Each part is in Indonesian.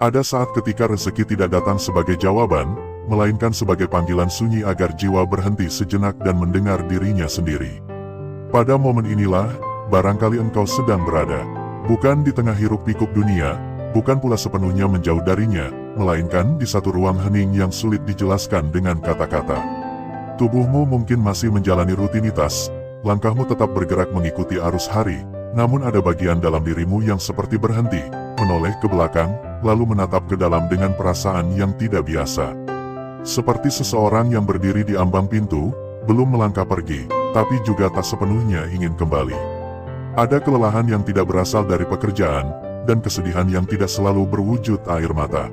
Ada saat ketika rezeki tidak datang sebagai jawaban, melainkan sebagai panggilan sunyi agar jiwa berhenti sejenak dan mendengar dirinya sendiri. Pada momen inilah, barangkali engkau sedang berada, bukan di tengah hiruk-pikuk dunia, bukan pula sepenuhnya menjauh darinya, melainkan di satu ruang hening yang sulit dijelaskan dengan kata-kata. Tubuhmu mungkin masih menjalani rutinitas, langkahmu tetap bergerak mengikuti arus hari, namun ada bagian dalam dirimu yang seperti berhenti, menoleh ke belakang, lalu menatap ke dalam dengan perasaan yang tidak biasa. Seperti seseorang yang berdiri di ambang pintu, belum melangkah pergi, tapi juga tak sepenuhnya ingin kembali. Ada kelelahan yang tidak berasal dari pekerjaan, dan kesedihan yang tidak selalu berwujud air mata.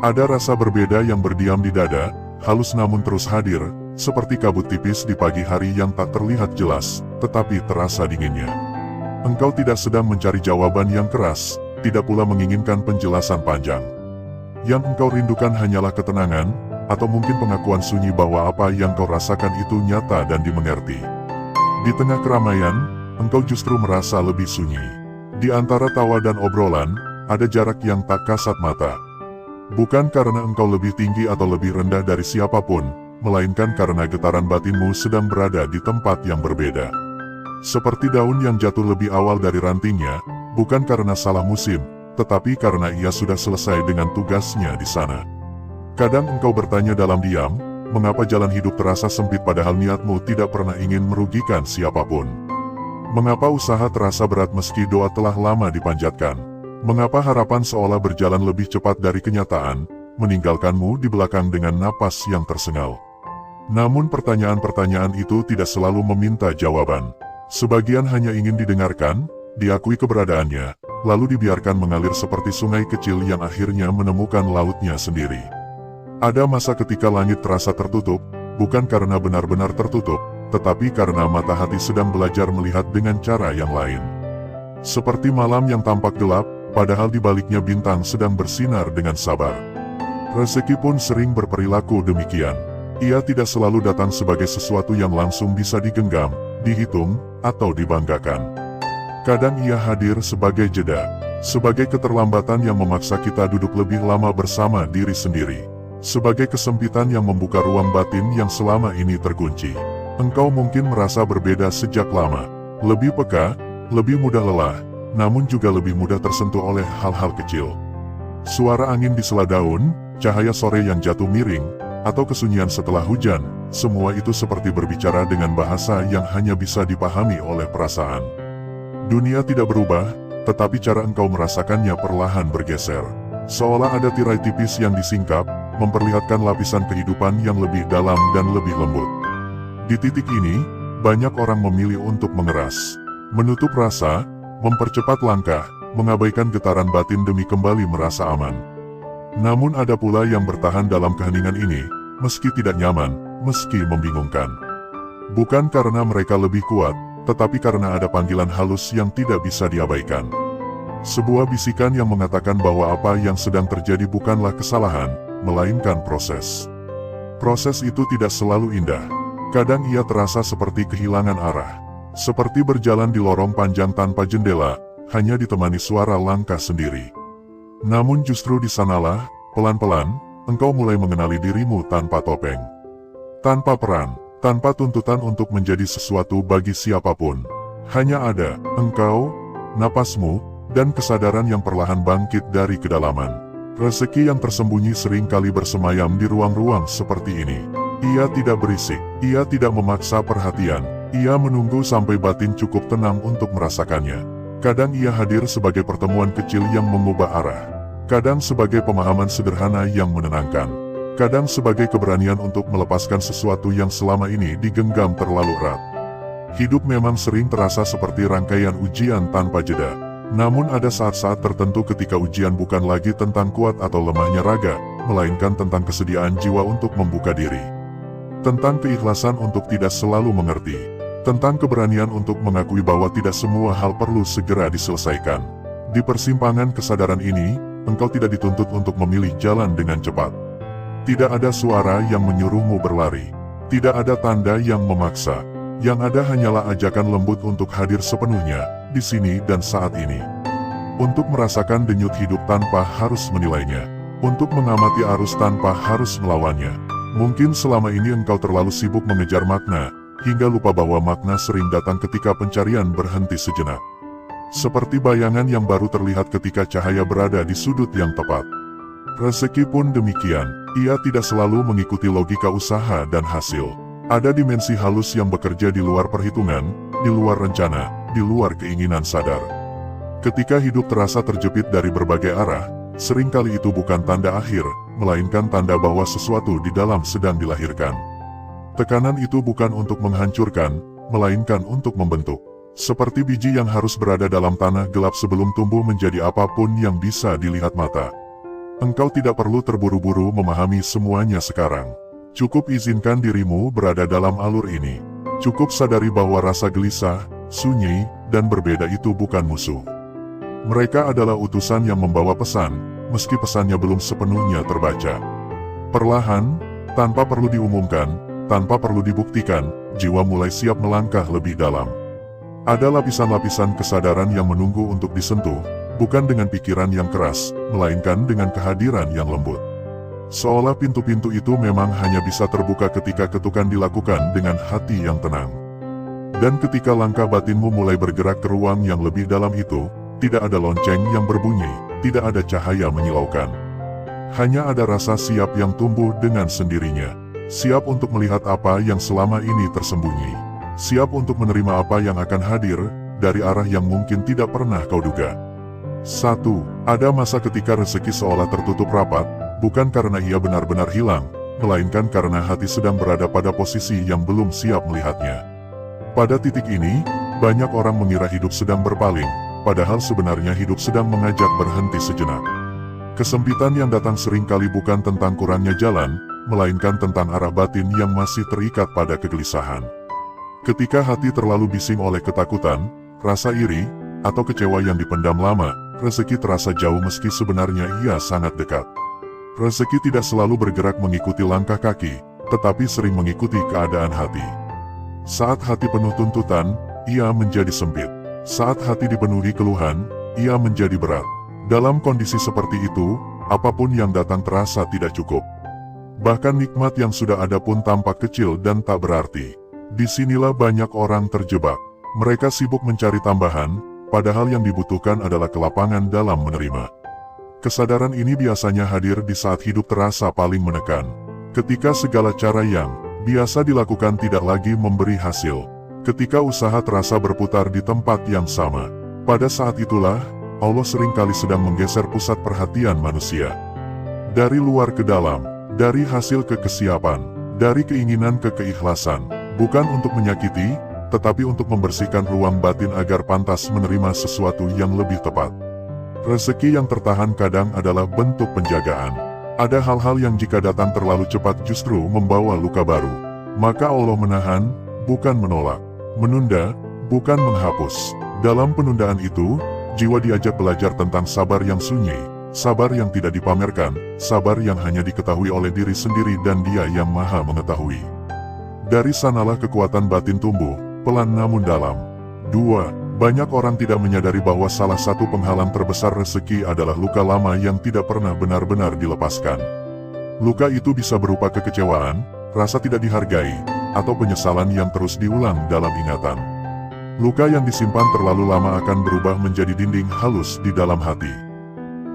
Ada rasa berbeda yang berdiam di dada, halus namun terus hadir, seperti kabut tipis di pagi hari yang tak terlihat jelas, tetapi terasa dinginnya. Engkau tidak sedang mencari jawaban yang keras, tidak pula menginginkan penjelasan panjang. Yang engkau rindukan hanyalah ketenangan, atau mungkin pengakuan sunyi bahwa apa yang kau rasakan itu nyata dan dimengerti. Di tengah keramaian, engkau justru merasa lebih sunyi. Di antara tawa dan obrolan, ada jarak yang tak kasat mata. Bukan karena engkau lebih tinggi atau lebih rendah dari siapapun, melainkan karena getaran batinmu sedang berada di tempat yang berbeda. Seperti daun yang jatuh lebih awal dari rantingnya, bukan karena salah musim, tetapi karena ia sudah selesai dengan tugasnya di sana. Kadang engkau bertanya dalam diam, mengapa jalan hidup terasa sempit padahal niatmu tidak pernah ingin merugikan siapapun? Mengapa usaha terasa berat meski doa telah lama dipanjatkan? Mengapa harapan seolah berjalan lebih cepat dari kenyataan, meninggalkanmu di belakang dengan napas yang tersengal? Namun pertanyaan-pertanyaan itu tidak selalu meminta jawaban. Sebagian hanya ingin didengarkan, diakui keberadaannya, lalu dibiarkan mengalir seperti sungai kecil yang akhirnya menemukan lautnya sendiri. Ada masa ketika langit terasa tertutup, bukan karena benar-benar tertutup, tetapi karena mata hati sedang belajar melihat dengan cara yang lain. Seperti malam yang tampak gelap, padahal di baliknya bintang sedang bersinar dengan sabar. Rezeki pun sering berperilaku demikian. Ia tidak selalu datang sebagai sesuatu yang langsung bisa digenggam, dihitung, atau dibanggakan. Kadang ia hadir sebagai jeda, sebagai keterlambatan yang memaksa kita duduk lebih lama bersama diri sendiri, sebagai kesempitan yang membuka ruang batin yang selama ini terkunci. Engkau mungkin merasa berbeda sejak lama, lebih peka, lebih mudah lelah, namun juga lebih mudah tersentuh oleh hal-hal kecil. Suara angin di sela daun, cahaya sore yang jatuh miring, atau kesunyian setelah hujan, semua itu seperti berbicara dengan bahasa yang hanya bisa dipahami oleh perasaan. Dunia tidak berubah, tetapi cara engkau merasakannya perlahan bergeser. Seolah ada tirai tipis yang disingkap, memperlihatkan lapisan kehidupan yang lebih dalam dan lebih lembut. Di titik ini, banyak orang memilih untuk mengeras, menutup rasa, mempercepat langkah, mengabaikan getaran batin demi kembali merasa aman. Namun ada pula yang bertahan dalam keheningan ini, meski tidak nyaman, meski membingungkan. Bukan karena mereka lebih kuat, tetapi karena ada panggilan halus yang tidak bisa diabaikan. Sebuah bisikan yang mengatakan bahwa apa yang sedang terjadi bukanlah kesalahan, melainkan proses. Proses itu tidak selalu indah. Kadang ia terasa seperti kehilangan arah. Seperti berjalan di lorong panjang tanpa jendela, hanya ditemani suara langkah sendiri. Namun justru di sanalah, pelan-pelan, engkau mulai mengenali dirimu tanpa topeng. Tanpa peran. Tanpa tuntutan untuk menjadi sesuatu bagi siapapun. Hanya ada, engkau, napasmu, dan kesadaran yang perlahan bangkit dari kedalaman. Rezeki yang tersembunyi sering kali bersemayam di ruang-ruang seperti ini. Ia tidak berisik, ia tidak memaksa perhatian, ia menunggu sampai batin cukup tenang untuk merasakannya. Kadang ia hadir sebagai pertemuan kecil yang mengubah arah. Kadang sebagai pemahaman sederhana yang menenangkan. Kadang sebagai keberanian untuk melepaskan sesuatu yang selama ini digenggam terlalu erat. Hidup memang sering terasa seperti rangkaian ujian tanpa jeda. Namun ada saat-saat tertentu ketika ujian bukan lagi tentang kuat atau lemahnya raga, melainkan tentang kesediaan jiwa untuk membuka diri. Tentang keikhlasan untuk tidak selalu mengerti. Tentang keberanian untuk mengakui bahwa tidak semua hal perlu segera diselesaikan. Di persimpangan kesadaran ini, engkau tidak dituntut untuk memilih jalan dengan cepat. Tidak ada suara yang menyuruhmu berlari. Tidak ada tanda yang memaksa. Yang ada hanyalah ajakan lembut untuk hadir sepenuhnya, di sini dan saat ini. untuk merasakan denyut hidup tanpa harus menilainya, untuk mengamati arus tanpa harus melawannya. Mungkin selama ini engkau terlalu sibuk mengejar makna, hingga lupa bahwa makna sering datang ketika pencarian berhenti sejenak. Seperti bayangan yang baru terlihat ketika cahaya berada di sudut yang tepat. Rezeki pun demikian, ia tidak selalu mengikuti logika usaha dan hasil. Ada dimensi halus yang bekerja di luar perhitungan, di luar rencana, di luar keinginan sadar. Ketika hidup terasa terjepit dari berbagai arah, seringkali itu bukan tanda akhir, melainkan tanda bahwa sesuatu di dalam sedang dilahirkan. Tekanan itu bukan untuk menghancurkan, melainkan untuk membentuk. Seperti biji yang harus berada dalam tanah gelap sebelum tumbuh menjadi apapun yang bisa dilihat mata. Engkau tidak perlu terburu-buru memahami semuanya sekarang. Cukup izinkan dirimu berada dalam alur ini. Cukup sadari bahwa rasa gelisah, sunyi, dan berbeda itu bukan musuh. Mereka adalah utusan yang membawa pesan, meski pesannya belum sepenuhnya terbaca. Perlahan, tanpa perlu diumumkan, tanpa perlu dibuktikan, jiwa mulai siap melangkah lebih dalam. Ada lapisan-lapisan kesadaran yang menunggu untuk disentuh, bukan dengan pikiran yang keras, melainkan dengan kehadiran yang lembut. Seolah pintu-pintu itu memang hanya bisa terbuka ketika ketukan dilakukan dengan hati yang tenang. Dan ketika langkah batinmu mulai bergerak ke ruang yang lebih dalam itu, tidak ada lonceng yang berbunyi, tidak ada cahaya menyilaukan. Hanya ada rasa siap yang tumbuh dengan sendirinya. Siap untuk melihat apa yang selama ini tersembunyi. Siap untuk menerima apa yang akan hadir, dari arah yang mungkin tidak pernah kau duga. 1. Ada masa ketika rezeki seolah tertutup rapat, bukan karena ia benar-benar hilang, melainkan karena hati sedang berada pada posisi yang belum siap melihatnya. Pada titik ini, banyak orang mengira hidup sedang berpaling, padahal sebenarnya hidup sedang mengajak berhenti sejenak. Kesempitan yang datang seringkali bukan tentang kurangnya jalan, melainkan tentang arah batin yang masih terikat pada kegelisahan. Ketika hati terlalu bising oleh ketakutan, rasa iri, atau kecewa yang dipendam lama, rezeki terasa jauh meski sebenarnya ia sangat dekat. Rezeki tidak selalu bergerak mengikuti langkah kaki, tetapi sering mengikuti keadaan hati. Saat hati penuh tuntutan, ia menjadi sempit. Saat hati dipenuhi keluhan, ia menjadi berat. Dalam kondisi seperti itu, apapun yang datang terasa tidak cukup. Bahkan nikmat yang sudah ada pun tampak kecil dan tak berarti. Disinilah banyak orang terjebak. Mereka sibuk mencari tambahan, padahal yang dibutuhkan adalah kelapangan dalam menerima. Kesadaran ini biasanya hadir di saat hidup terasa paling menekan. Ketika segala cara yang biasa dilakukan tidak lagi memberi hasil. Ketika usaha terasa berputar di tempat yang sama. Pada saat itulah, Allah seringkali sedang menggeser pusat perhatian manusia. Dari luar ke dalam, dari hasil ke kesiapan, dari keinginan ke keikhlasan. Bukan untuk menyakiti, tetapi untuk membersihkan ruang batin agar pantas menerima sesuatu yang lebih tepat. Rezeki yang tertahan kadang adalah bentuk penjagaan. Ada hal-hal yang jika datang terlalu cepat justru membawa luka baru. Maka Allah menahan, bukan menolak. Menunda, bukan menghapus. Dalam penundaan itu, jiwa diajak belajar tentang sabar yang sunyi, sabar yang tidak dipamerkan, sabar yang hanya diketahui oleh diri sendiri dan Dia yang Maha Mengetahui. Dari sanalah kekuatan batin tumbuh, pelan namun dalam. 2. Banyak orang tidak menyadari bahwa salah satu penghalang terbesar rezeki adalah luka lama yang tidak pernah benar-benar dilepaskan. Luka itu bisa berupa kekecewaan, rasa tidak dihargai, atau penyesalan yang terus diulang dalam ingatan. Luka yang disimpan terlalu lama akan berubah menjadi dinding halus di dalam hati.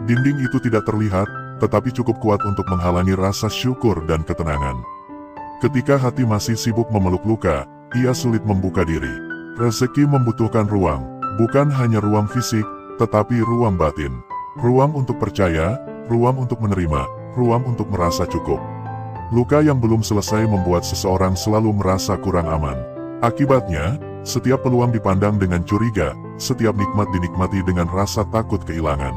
Dinding itu tidak terlihat, tetapi cukup kuat untuk menghalangi rasa syukur dan ketenangan. Ketika hati masih sibuk memeluk luka, ia sulit membuka diri. Rezeki membutuhkan ruang, bukan hanya ruang fisik, tetapi ruang batin. Ruang untuk percaya, ruang untuk menerima, ruang untuk merasa cukup. Luka yang belum selesai membuat seseorang selalu merasa kurang aman. Akibatnya, setiap peluang dipandang dengan curiga, setiap nikmat dinikmati dengan rasa takut kehilangan.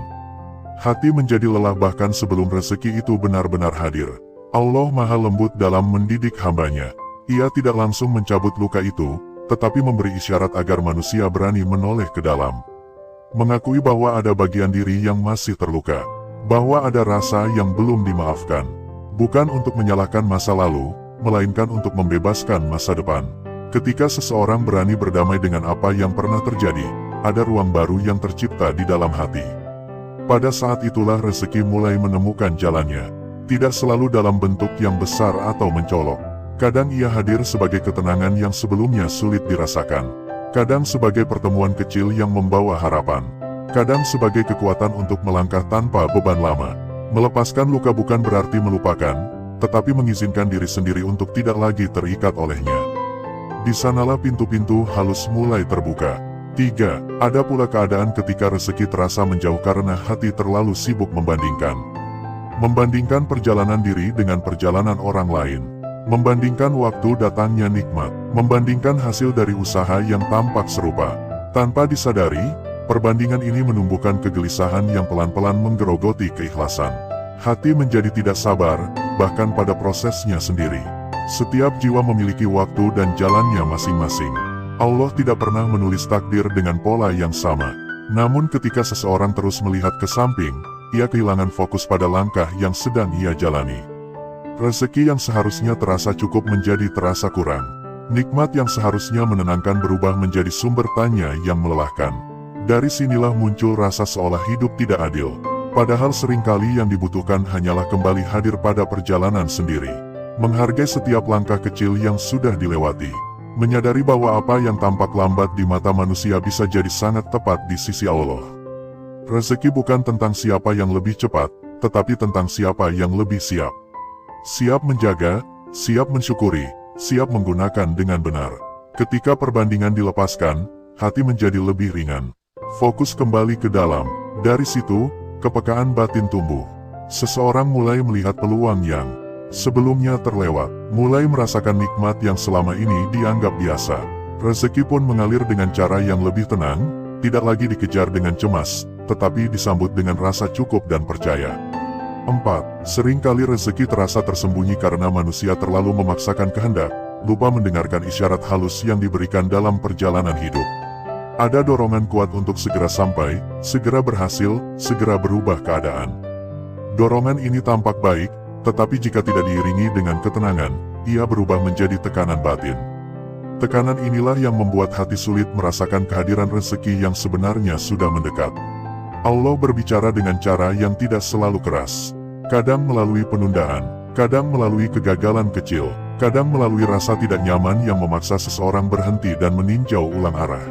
Hati menjadi lelah bahkan sebelum rezeki itu benar-benar hadir. Allah Maha Lembut dalam mendidik hambanya. Ia tidak langsung mencabut luka itu, tetapi memberi isyarat agar manusia berani menoleh ke dalam. Mengakui bahwa ada bagian diri yang masih terluka, bahwa ada rasa yang belum dimaafkan. Bukan untuk menyalahkan masa lalu, melainkan untuk membebaskan masa depan. Ketika seseorang berani berdamai dengan apa yang pernah terjadi, ada ruang baru yang tercipta di dalam hati. Pada saat itulah rezeki mulai menemukan jalannya. Tidak selalu dalam bentuk yang besar atau mencolok. Kadang ia hadir sebagai ketenangan yang sebelumnya sulit dirasakan. Kadang sebagai pertemuan kecil yang membawa harapan. Kadang sebagai kekuatan untuk melangkah tanpa beban lama. Melepaskan luka bukan berarti melupakan, tetapi mengizinkan diri sendiri untuk tidak lagi terikat olehnya. Di sanalah pintu-pintu halus mulai terbuka. 3. Ada pula keadaan ketika rezeki terasa menjauh karena hati terlalu sibuk membandingkan. Membandingkan perjalanan diri dengan perjalanan orang lain. Membandingkan waktu datangnya nikmat. Membandingkan hasil dari usaha yang tampak serupa. Tanpa disadari, perbandingan ini menumbuhkan kegelisahan yang pelan-pelan menggerogoti keikhlasan. Hati menjadi tidak sabar, bahkan pada prosesnya sendiri. Setiap jiwa memiliki waktu dan jalannya masing-masing. Allah tidak pernah menulis takdir dengan pola yang sama. Namun ketika seseorang terus melihat ke samping, ia kehilangan fokus pada langkah yang sedang ia jalani. Rezeki yang seharusnya terasa cukup menjadi terasa kurang. Nikmat yang seharusnya menenangkan berubah menjadi sumber tanya yang melelahkan. Dari sinilah muncul rasa seolah hidup tidak adil. Padahal seringkali yang dibutuhkan hanyalah kembali hadir pada perjalanan sendiri. Menghargai setiap langkah kecil yang sudah dilewati. Menyadari bahwa apa yang tampak lambat di mata manusia bisa jadi sangat tepat di sisi Allah. Rezeki bukan tentang siapa yang lebih cepat, tetapi tentang siapa yang lebih siap. Siap menjaga, siap mensyukuri, siap menggunakan dengan benar. Ketika perbandingan dilepaskan, hati menjadi lebih ringan. Fokus kembali ke dalam. Dari situ, kepekaan batin tumbuh. Seseorang mulai melihat peluang yang sebelumnya terlewat, mulai merasakan nikmat yang selama ini dianggap biasa. Rezeki pun mengalir dengan cara yang lebih tenang, tidak lagi dikejar dengan cemas, tetapi disambut dengan rasa cukup dan percaya. 4. Seringkali rezeki terasa tersembunyi karena manusia terlalu memaksakan kehendak, lupa mendengarkan isyarat halus yang diberikan dalam perjalanan hidup. Ada dorongan kuat untuk segera sampai, segera berhasil, segera berubah keadaan. Dorongan ini tampak baik, tetapi jika tidak diiringi dengan ketenangan, ia berubah menjadi tekanan batin. Tekanan inilah yang membuat hati sulit merasakan kehadiran rezeki yang sebenarnya sudah mendekat. Allah berbicara dengan cara yang tidak selalu keras. Kadang melalui penundaan, kadang melalui kegagalan kecil, kadang melalui rasa tidak nyaman yang memaksa seseorang berhenti dan meninjau ulang arah.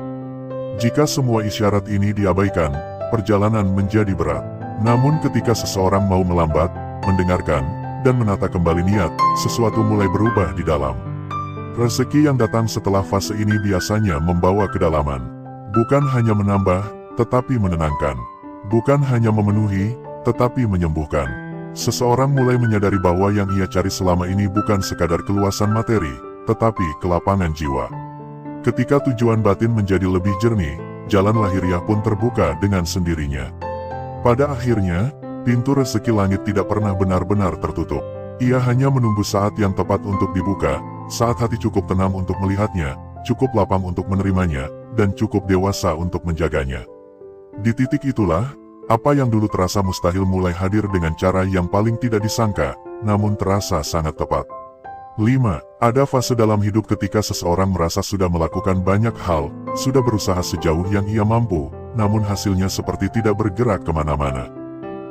Jika semua isyarat ini diabaikan, perjalanan menjadi berat. Namun ketika seseorang mau melambat, mendengarkan, dan menata kembali niat, sesuatu mulai berubah di dalam. Rezeki yang datang setelah fase ini biasanya membawa kedalaman. Bukan hanya menambah, tetapi menenangkan. Bukan hanya memenuhi, tetapi menyembuhkan. Seseorang mulai menyadari bahwa yang ia cari selama ini bukan sekadar keluasan materi, tetapi kelapangan jiwa. Ketika tujuan batin menjadi lebih jernih, jalan lahiriah pun terbuka dengan sendirinya. Pada akhirnya, pintu rezeki langit tidak pernah benar-benar tertutup. Ia hanya menunggu saat yang tepat untuk dibuka, saat hati cukup tenang untuk melihatnya, cukup lapang untuk menerimanya, dan cukup dewasa untuk menjaganya. Di titik itulah, apa yang dulu terasa mustahil mulai hadir dengan cara yang paling tidak disangka, namun terasa sangat tepat. 5. Ada fase dalam hidup ketika seseorang merasa sudah melakukan banyak hal, sudah berusaha sejauh yang ia mampu, namun hasilnya seperti tidak bergerak kemana-mana.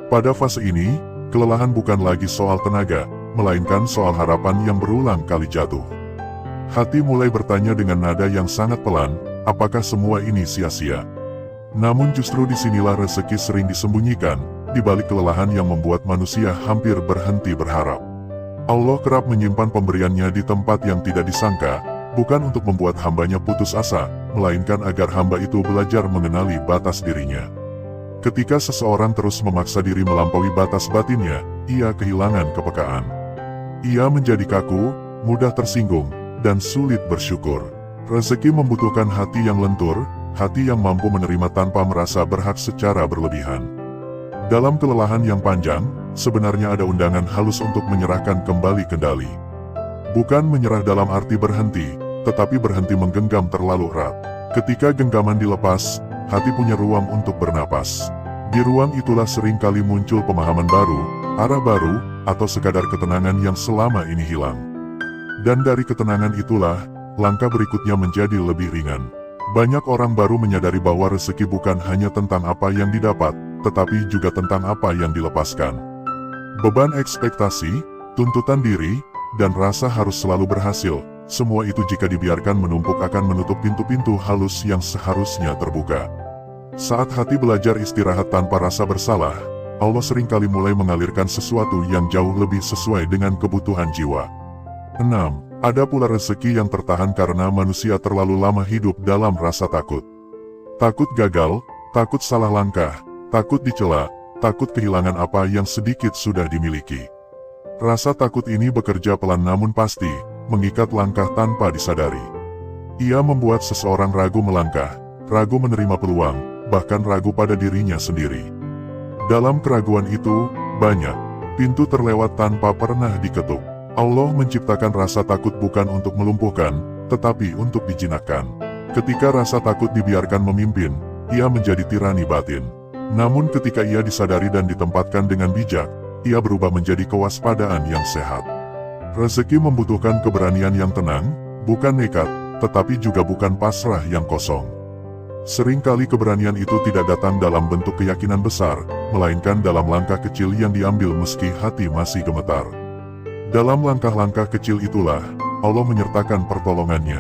Pada fase ini, kelelahan bukan lagi soal tenaga, melainkan soal harapan yang berulang kali jatuh. Hati mulai bertanya dengan nada yang sangat pelan, apakah semua ini sia-sia? Namun justru disinilah rezeki sering disembunyikan, di balik kelelahan yang membuat manusia hampir berhenti berharap. Allah kerap menyimpan pemberiannya di tempat yang tidak disangka, bukan untuk membuat hambanya putus asa, melainkan agar hamba itu belajar mengenali batas dirinya. Ketika seseorang terus memaksa diri melampaui batas batinnya, ia kehilangan kepekaan. Ia menjadi kaku, mudah tersinggung, dan sulit bersyukur. Rezeki membutuhkan hati yang lentur, hati yang mampu menerima tanpa merasa berhak secara berlebihan. Dalam kelelahan yang panjang, sebenarnya ada undangan halus untuk menyerahkan kembali kendali. Bukan menyerah dalam arti berhenti, tetapi berhenti menggenggam terlalu erat. Ketika genggaman dilepas, hati punya ruang untuk bernapas. Di ruang itulah seringkali muncul pemahaman baru, arah baru, atau sekadar ketenangan yang selama ini hilang. Dan dari ketenangan itulah, langkah berikutnya menjadi lebih ringan. Banyak orang baru menyadari bahwa rezeki bukan hanya tentang apa yang didapat, tetapi juga tentang apa yang dilepaskan. Beban ekspektasi, tuntutan diri, dan rasa harus selalu berhasil, semua itu jika dibiarkan menumpuk akan menutup pintu-pintu halus yang seharusnya terbuka. Saat hati belajar istirahat tanpa rasa bersalah, Allah seringkali mulai mengalirkan sesuatu yang jauh lebih sesuai dengan kebutuhan jiwa. 6. Ada pula rezeki yang tertahan karena manusia terlalu lama hidup dalam rasa takut. Takut gagal, takut salah langkah, takut dicela, takut kehilangan apa yang sedikit sudah dimiliki. Rasa takut ini bekerja pelan namun pasti, mengikat langkah tanpa disadari. Ia membuat seseorang ragu melangkah, ragu menerima peluang, bahkan ragu pada dirinya sendiri. Dalam keraguan itu, banyak pintu terlewat tanpa pernah diketuk. Allah menciptakan rasa takut bukan untuk melumpuhkan, tetapi untuk dijinakkan. Ketika rasa takut dibiarkan memimpin, ia menjadi tirani batin. Namun ketika ia disadari dan ditempatkan dengan bijak, ia berubah menjadi kewaspadaan yang sehat. Rezeki membutuhkan keberanian yang tenang, bukan nekat, tetapi juga bukan pasrah yang kosong. Seringkali keberanian itu tidak datang dalam bentuk keyakinan besar, melainkan dalam langkah kecil yang diambil meski hati masih gemetar. Dalam langkah-langkah kecil itulah, Allah menyertakan pertolongannya.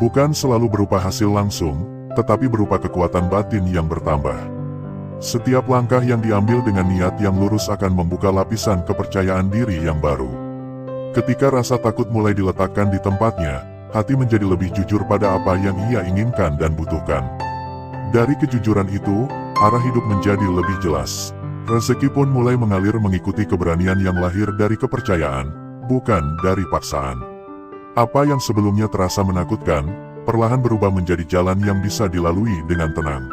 Bukan selalu berupa hasil langsung, tetapi berupa kekuatan batin yang bertambah. Setiap langkah yang diambil dengan niat yang lurus akan membuka lapisan kepercayaan diri yang baru. Ketika rasa takut mulai diletakkan di tempatnya, hati menjadi lebih jujur pada apa yang ia inginkan dan butuhkan. Dari kejujuran itu, arah hidup menjadi lebih jelas. Rezeki pun mulai mengalir mengikuti keberanian yang lahir dari kepercayaan, bukan dari paksaan. Apa yang sebelumnya terasa menakutkan, perlahan berubah menjadi jalan yang bisa dilalui dengan tenang.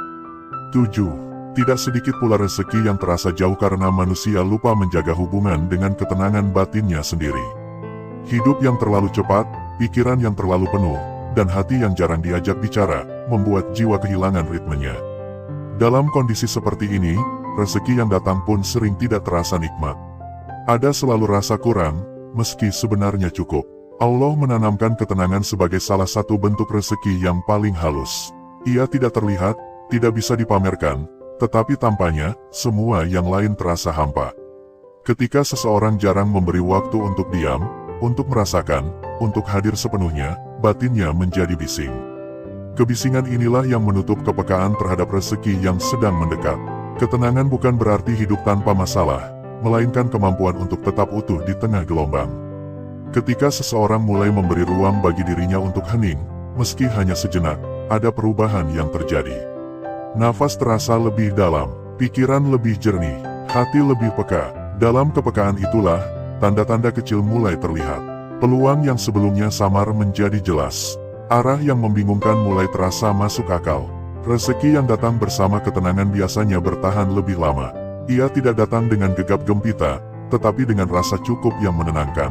7. Tidak sedikit pula rezeki yang terasa jauh karena manusia lupa menjaga hubungan dengan ketenangan batinnya sendiri. Hidup yang terlalu cepat, pikiran yang terlalu penuh, dan hati yang jarang diajak bicara, membuat jiwa kehilangan ritmenya. Dalam kondisi seperti ini, rezeki yang datang pun sering tidak terasa nikmat. Ada selalu rasa kurang, meski sebenarnya cukup. Allah menanamkan ketenangan sebagai salah satu bentuk rezeki yang paling halus. Ia tidak terlihat, tidak bisa dipamerkan, tetapi tampaknya, semua yang lain terasa hampa. Ketika seseorang jarang memberi waktu untuk diam, untuk merasakan, untuk hadir sepenuhnya, batinnya menjadi bising. Kebisingan inilah yang menutup kepekaan terhadap rezeki yang sedang mendekat. Ketenangan bukan berarti hidup tanpa masalah, melainkan kemampuan untuk tetap utuh di tengah gelombang. Ketika seseorang mulai memberi ruang bagi dirinya untuk hening, meski hanya sejenak, ada perubahan yang terjadi. Nafas terasa lebih dalam, pikiran lebih jernih, hati lebih peka. Dalam kepekaan itulah, tanda-tanda kecil mulai terlihat. Peluang yang sebelumnya samar menjadi jelas. Arah yang membingungkan mulai terasa masuk akal. Rezeki yang datang bersama ketenangan biasanya bertahan lebih lama. Ia tidak datang dengan gegap gempita, tetapi dengan rasa cukup yang menenangkan.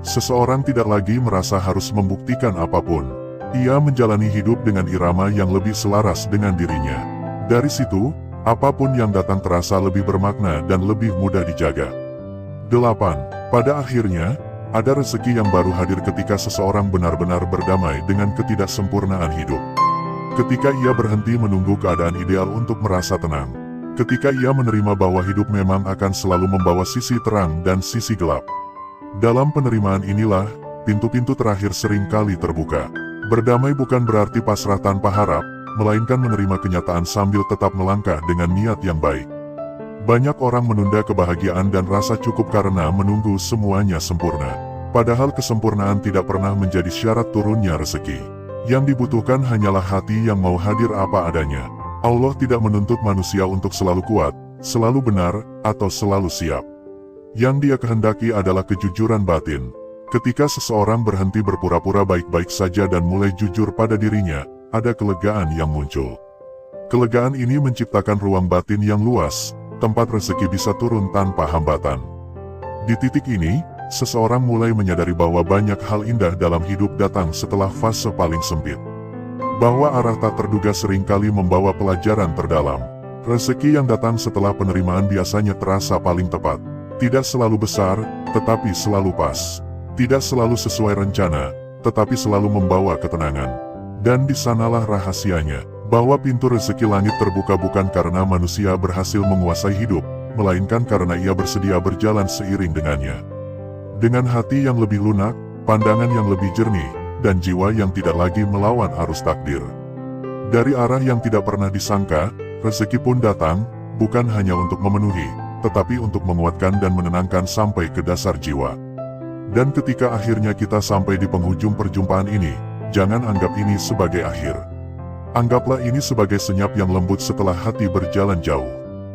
Seseorang tidak lagi merasa harus membuktikan apapun. Ia menjalani hidup dengan irama yang lebih selaras dengan dirinya. Dari situ, apapun yang datang terasa lebih bermakna dan lebih mudah dijaga. 8. Pada akhirnya, ada rezeki yang baru hadir ketika seseorang benar-benar berdamai dengan ketidaksempurnaan hidup. Ketika ia berhenti menunggu keadaan ideal untuk merasa tenang. Ketika ia menerima bahwa hidup memang akan selalu membawa sisi terang dan sisi gelap. Dalam penerimaan inilah, pintu-pintu terakhir sering kali terbuka. Berdamai bukan berarti pasrah tanpa harap, melainkan menerima kenyataan sambil tetap melangkah dengan niat yang baik. Banyak orang menunda kebahagiaan dan rasa cukup karena menunggu semuanya sempurna. Padahal kesempurnaan tidak pernah menjadi syarat turunnya rezeki. Yang dibutuhkan hanyalah hati yang mau hadir apa adanya. Allah tidak menuntut manusia untuk selalu kuat, selalu benar, atau selalu siap. Yang Dia kehendaki adalah kejujuran batin. Ketika seseorang berhenti berpura-pura baik-baik saja dan mulai jujur pada dirinya, ada kelegaan yang muncul. Kelegaan ini menciptakan ruang batin yang luas, tempat rezeki bisa turun tanpa hambatan. Di titik ini, seseorang mulai menyadari bahwa banyak hal indah dalam hidup datang setelah fase paling sempit. Bahwa arah tak terduga seringkali membawa pelajaran terdalam. Rezeki yang datang setelah penerimaan biasanya terasa paling tepat. Tidak selalu besar, tetapi selalu pas. Tidak selalu sesuai rencana, tetapi selalu membawa ketenangan. Dan di sanalah rahasianya, bahwa pintu rezeki langit terbuka bukan karena manusia berhasil menguasai hidup, melainkan karena ia bersedia berjalan seiring dengannya. Dengan hati yang lebih lunak, pandangan yang lebih jernih, dan jiwa yang tidak lagi melawan arus takdir. Dari arah yang tidak pernah disangka, rezeki pun datang, bukan hanya untuk memenuhi, tetapi untuk menguatkan dan menenangkan sampai ke dasar jiwa. Dan ketika akhirnya kita sampai di penghujung perjumpaan ini, jangan anggap ini sebagai akhir. Anggaplah ini sebagai senyap yang lembut setelah hati berjalan jauh.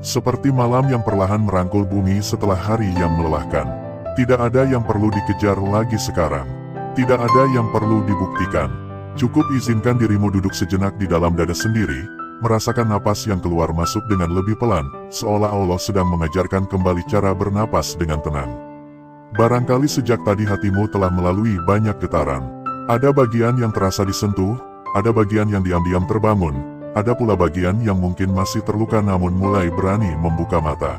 Seperti malam yang perlahan merangkul bumi setelah hari yang melelahkan. Tidak ada yang perlu dikejar lagi sekarang. Tidak ada yang perlu dibuktikan. Cukup izinkan dirimu duduk sejenak di dalam dada sendiri, merasakan napas yang keluar masuk dengan lebih pelan, seolah Allah sedang mengajarkan kembali cara bernapas dengan tenang. Barangkali sejak tadi hatimu telah melalui banyak getaran. Ada bagian yang terasa disentuh, ada bagian yang diam-diam terbangun, ada pula bagian yang mungkin masih terluka namun mulai berani membuka mata.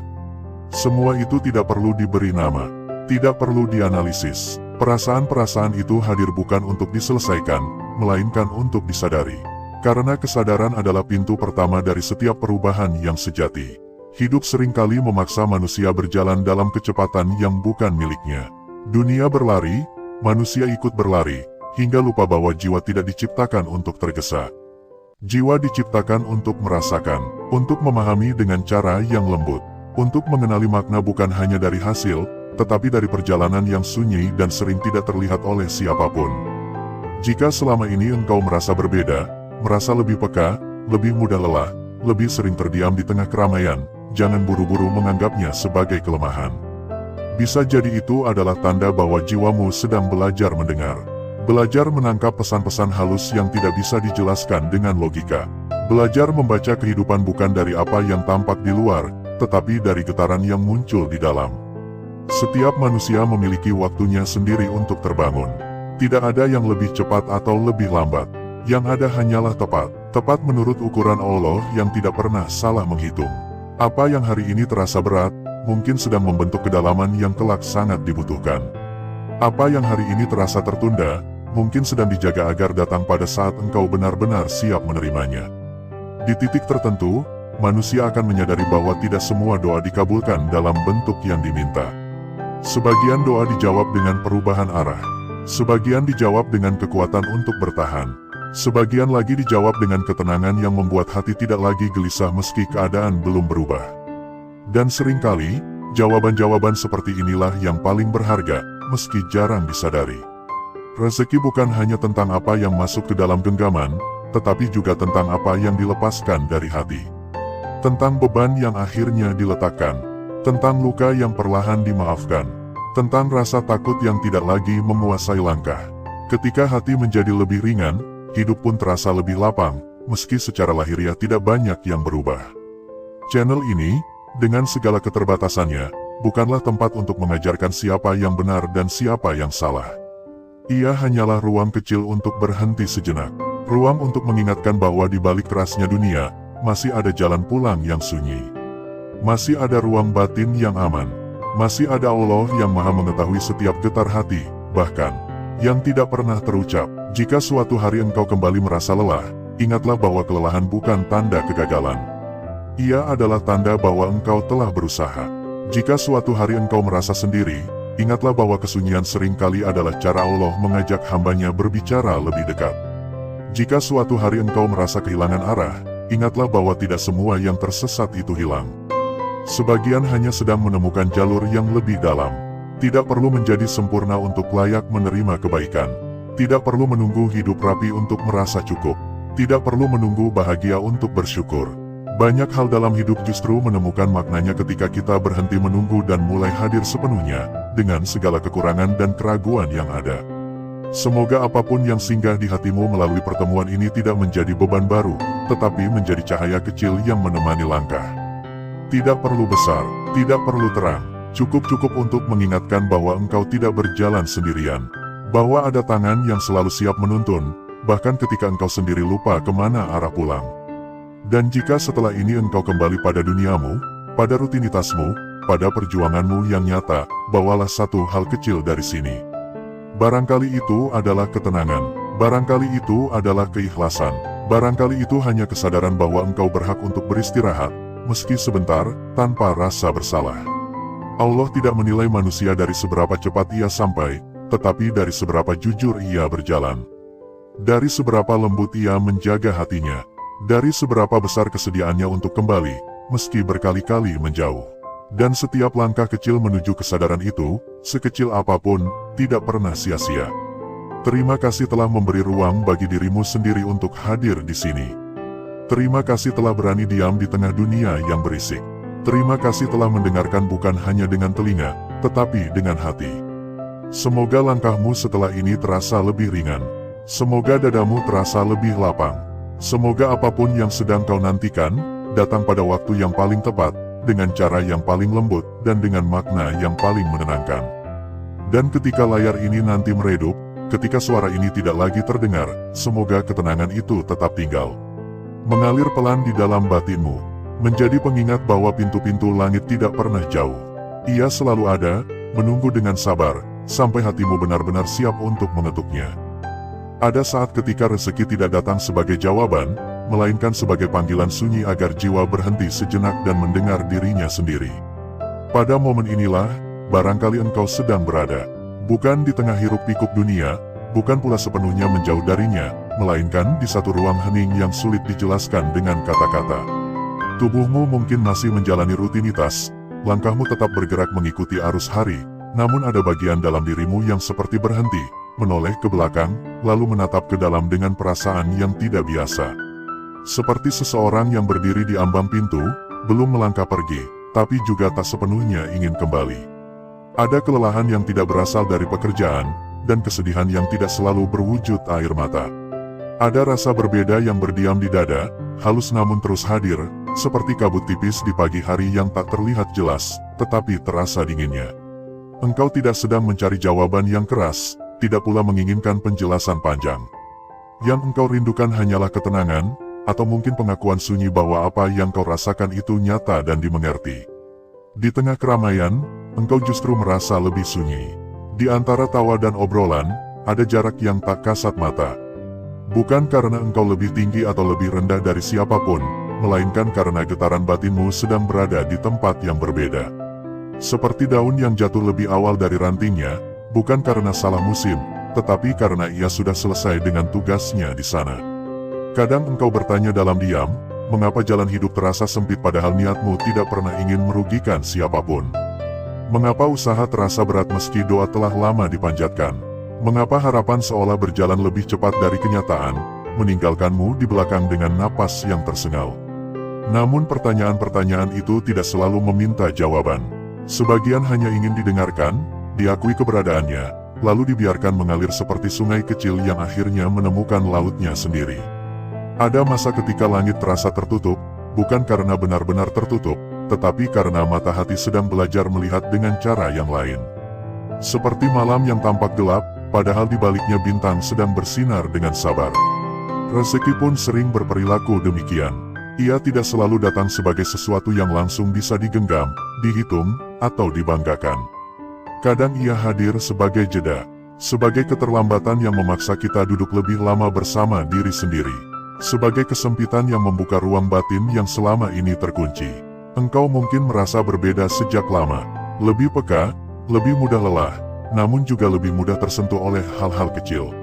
Semua itu tidak perlu diberi nama, tidak perlu dianalisis. Perasaan-perasaan itu hadir bukan untuk diselesaikan, melainkan untuk disadari. Karena kesadaran adalah pintu pertama dari setiap perubahan yang sejati. Hidup seringkali memaksa manusia berjalan dalam kecepatan yang bukan miliknya. Dunia berlari, manusia ikut berlari, hingga lupa bahwa jiwa tidak diciptakan untuk tergesa. Jiwa diciptakan untuk merasakan, untuk memahami dengan cara yang lembut, untuk mengenali makna bukan hanya dari hasil, tetapi dari perjalanan yang sunyi dan sering tidak terlihat oleh siapapun. Jika selama ini engkau merasa berbeda, merasa lebih peka, lebih mudah lelah, lebih sering terdiam di tengah keramaian, jangan buru-buru menganggapnya sebagai kelemahan. Bisa jadi itu adalah tanda bahwa jiwamu sedang belajar mendengar. Belajar menangkap pesan-pesan halus yang tidak bisa dijelaskan dengan logika. Belajar membaca kehidupan bukan dari apa yang tampak di luar, tetapi dari getaran yang muncul di dalam. Setiap manusia memiliki waktunya sendiri untuk terbangun. Tidak ada yang lebih cepat atau lebih lambat. Yang ada hanyalah tepat, tepat menurut ukuran Allah yang tidak pernah salah menghitung. Apa yang hari ini terasa berat, mungkin sedang membentuk kedalaman yang kelak sangat dibutuhkan. Apa yang hari ini terasa tertunda, mungkin sedang dijaga agar datang pada saat engkau benar-benar siap menerimanya. Di titik tertentu, manusia akan menyadari bahwa tidak semua doa dikabulkan dalam bentuk yang diminta. Sebagian doa dijawab dengan perubahan arah. Sebagian dijawab dengan kekuatan untuk bertahan. Sebagian lagi dijawab dengan ketenangan yang membuat hati tidak lagi gelisah meski keadaan belum berubah. Dan seringkali, jawaban-jawaban seperti inilah yang paling berharga, meski jarang disadari. Rezeki bukan hanya tentang apa yang masuk ke dalam genggaman, tetapi juga tentang apa yang dilepaskan dari hati. Tentang beban yang akhirnya diletakkan, tentang luka yang perlahan dimaafkan, tentang rasa takut yang tidak lagi menguasai langkah. Ketika hati menjadi lebih ringan, hidup pun terasa lebih lapang, meski secara lahiriah tidak banyak yang berubah. Channel ini, dengan segala keterbatasannya, bukanlah tempat untuk mengajarkan siapa yang benar dan siapa yang salah. Ia hanyalah ruang kecil untuk berhenti sejenak. Ruang untuk mengingatkan bahwa di balik kerasnya dunia, masih ada jalan pulang yang sunyi. Masih ada ruang batin yang aman. Masih ada Allah yang maha mengetahui setiap getar hati, bahkan yang tidak pernah terucap. Jika suatu hari engkau kembali merasa lelah, ingatlah bahwa kelelahan bukan tanda kegagalan. Ia adalah tanda bahwa engkau telah berusaha. Jika suatu hari engkau merasa sendiri, ingatlah bahwa kesunyian seringkali adalah cara Allah mengajak hambanya berbicara lebih dekat. Jika suatu hari engkau merasa kehilangan arah, ingatlah bahwa tidak semua yang tersesat itu hilang. Sebagian hanya sedang menemukan jalur yang lebih dalam. Tidak perlu menjadi sempurna untuk layak menerima kebaikan. Tidak perlu menunggu hidup rapi untuk merasa cukup. Tidak perlu menunggu bahagia untuk bersyukur. Banyak hal dalam hidup justru menemukan maknanya ketika kita berhenti menunggu dan mulai hadir sepenuhnya, dengan segala kekurangan dan keraguan yang ada. Semoga apapun yang singgah di hatimu melalui pertemuan ini tidak menjadi beban baru, tetapi menjadi cahaya kecil yang menemani langkah. Tidak perlu besar, tidak perlu terang, cukup-cukup untuk mengingatkan bahwa engkau tidak berjalan sendirian. Bahwa ada tangan yang selalu siap menuntun, bahkan ketika engkau sendiri lupa kemana arah pulang. Dan jika setelah ini engkau kembali pada duniamu, pada rutinitasmu, pada perjuanganmu yang nyata, bawalah satu hal kecil dari sini. Barangkali itu adalah ketenangan, Barangkali itu adalah keikhlasan. Barangkali itu hanya kesadaran bahwa engkau berhak untuk beristirahat, meski sebentar, tanpa rasa bersalah. Allah tidak menilai manusia dari seberapa cepat ia sampai, tetapi dari seberapa jujur ia berjalan. Dari seberapa lembut ia menjaga hatinya. Dari seberapa besar kesediaannya untuk kembali, meski berkali-kali menjauh. Dan setiap langkah kecil menuju kesadaran itu, sekecil apapun, tidak pernah sia-sia. Terima kasih telah memberi ruang bagi dirimu sendiri untuk hadir di sini. Terima kasih telah berani diam di tengah dunia yang berisik. Terima kasih telah mendengarkan bukan hanya dengan telinga, tetapi dengan hati. Semoga langkahmu setelah ini terasa lebih ringan. Semoga dadamu terasa lebih lapang. Semoga apapun yang sedang kau nantikan, datang pada waktu yang paling tepat, dengan cara yang paling lembut, dan dengan makna yang paling menenangkan. Dan ketika layar ini nanti meredup, ketika suara ini tidak lagi terdengar, semoga ketenangan itu tetap tinggal. Mengalir pelan di dalam batinmu, menjadi pengingat bahwa pintu-pintu langit tidak pernah jauh. Ia selalu ada, menunggu dengan sabar, sampai hatimu benar-benar siap untuk mengetuknya. Ada saat ketika rezeki tidak datang sebagai jawaban, melainkan sebagai panggilan sunyi agar jiwa berhenti sejenak dan mendengar dirinya sendiri. Pada momen inilah, barangkali engkau sedang berada, bukan di tengah hiruk-pikuk dunia, bukan pula sepenuhnya menjauh darinya, melainkan di satu ruang hening yang sulit dijelaskan dengan kata-kata. Tubuhmu mungkin masih menjalani rutinitas, langkahmu tetap bergerak mengikuti arus hari, namun ada bagian dalam dirimu yang seperti berhenti, menoleh ke belakang, lalu menatap ke dalam dengan perasaan yang tidak biasa. Seperti seseorang yang berdiri di ambang pintu, belum melangkah pergi, tapi juga tak sepenuhnya ingin kembali. Ada kelelahan yang tidak berasal dari pekerjaan, dan kesedihan yang tidak selalu berwujud air mata. Ada rasa berbeda yang berdiam di dada, halus namun terus hadir, seperti kabut tipis di pagi hari yang tak terlihat jelas, tetapi terasa dinginnya. Engkau tidak sedang mencari jawaban yang keras, tidak pula menginginkan penjelasan panjang. Yang engkau rindukan hanyalah ketenangan, atau mungkin pengakuan sunyi bahwa apa yang kau rasakan itu nyata dan dimengerti. Di tengah keramaian, engkau justru merasa lebih sunyi. Di antara tawa dan obrolan, ada jarak yang tak kasat mata. Bukan karena engkau lebih tinggi atau lebih rendah dari siapapun, melainkan karena getaran batinmu sedang berada di tempat yang berbeda. Seperti daun yang jatuh lebih awal dari rantingnya, bukan karena salah musim, tetapi karena ia sudah selesai dengan tugasnya di sana. Kadang engkau bertanya dalam diam, mengapa jalan hidup terasa sempit padahal niatmu tidak pernah ingin merugikan siapapun? Mengapa usaha terasa berat meski doa telah lama dipanjatkan? Mengapa harapan seolah berjalan lebih cepat dari kenyataan, meninggalkanmu di belakang dengan napas yang tersengal? Namun pertanyaan-pertanyaan itu tidak selalu meminta jawaban. Sebagian hanya ingin didengarkan, diakui keberadaannya, lalu dibiarkan mengalir seperti sungai kecil yang akhirnya menemukan lautnya sendiri. Ada masa ketika langit terasa tertutup, bukan karena benar-benar tertutup, tetapi karena mata hati sedang belajar melihat dengan cara yang lain. Seperti malam yang tampak gelap, padahal di baliknya bintang sedang bersinar dengan sabar. Rezeki pun sering berperilaku demikian. Ia tidak selalu datang sebagai sesuatu yang langsung bisa digenggam, dihitung, atau dibanggakan. Kadang ia hadir sebagai jeda, sebagai keterlambatan yang memaksa kita duduk lebih lama bersama diri sendiri, sebagai kesempitan yang membuka ruang batin yang selama ini terkunci. Engkau mungkin merasa berbeda sejak lama, lebih peka, lebih mudah lelah, namun juga lebih mudah tersentuh oleh hal-hal kecil.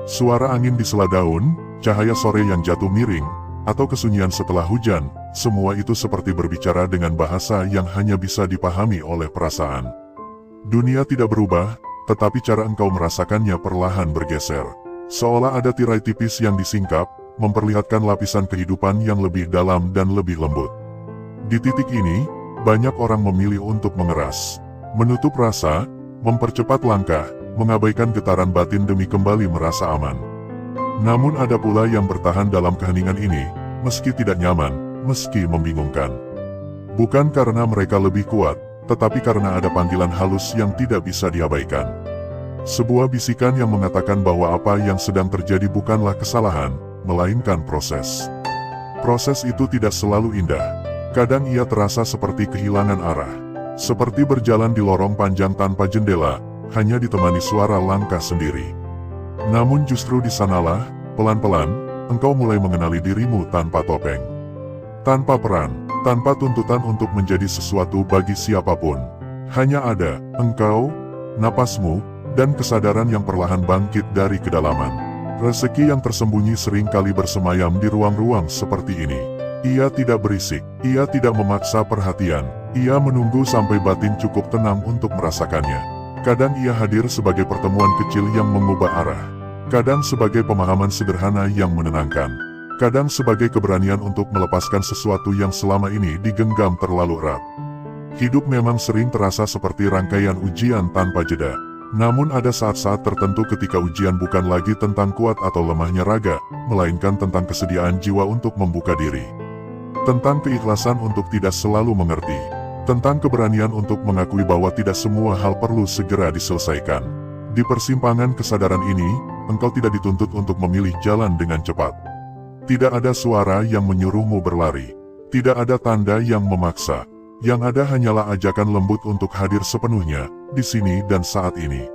Suara angin di sela daun, cahaya sore yang jatuh miring, atau kesunyian setelah hujan, semua itu seperti berbicara dengan bahasa yang hanya bisa dipahami oleh perasaan. Dunia tidak berubah, tetapi cara engkau merasakannya perlahan bergeser. Seolah ada tirai tipis yang disingkap, memperlihatkan lapisan kehidupan yang lebih dalam dan lebih lembut. Di titik ini, banyak orang memilih untuk mengeras, menutup rasa, mempercepat langkah, mengabaikan getaran batin demi kembali merasa aman. Namun ada pula yang bertahan dalam keheningan ini, meski tidak nyaman, meski membingungkan. Bukan karena mereka lebih kuat, tetapi karena ada panggilan halus yang tidak bisa diabaikan. Sebuah bisikan yang mengatakan bahwa apa yang sedang terjadi bukanlah kesalahan, melainkan proses. Proses itu tidak selalu indah. Kadang ia terasa seperti kehilangan arah. Seperti berjalan di lorong panjang tanpa jendela, hanya ditemani suara langkah sendiri. Namun justru di sanalah, pelan-pelan, engkau mulai mengenali dirimu tanpa topeng. Tanpa peran, tanpa tuntutan untuk menjadi sesuatu bagi siapapun. Hanya ada, engkau, napasmu, dan kesadaran yang perlahan bangkit dari kedalaman. Rezeki yang tersembunyi sering kali bersemayam di ruang-ruang seperti ini. Ia tidak berisik, ia tidak memaksa perhatian, ia menunggu sampai batin cukup tenang untuk merasakannya. Kadang ia hadir sebagai pertemuan kecil yang mengubah arah. Kadang sebagai pemahaman sederhana yang menenangkan. Kadang sebagai keberanian untuk melepaskan sesuatu yang selama ini digenggam terlalu erat. Hidup memang sering terasa seperti rangkaian ujian tanpa jeda. Namun ada saat-saat tertentu ketika ujian bukan lagi tentang kuat atau lemahnya raga, melainkan tentang kesediaan jiwa untuk membuka diri. Tentang keikhlasan untuk tidak selalu mengerti. Tentang keberanian untuk mengakui bahwa tidak semua hal perlu segera diselesaikan. Di persimpangan kesadaran ini, engkau tidak dituntut untuk memilih jalan dengan cepat. Tidak ada suara yang menyuruhmu berlari. Tidak ada tanda yang memaksa. Yang ada hanyalah ajakan lembut untuk hadir sepenuhnya, di sini dan saat ini.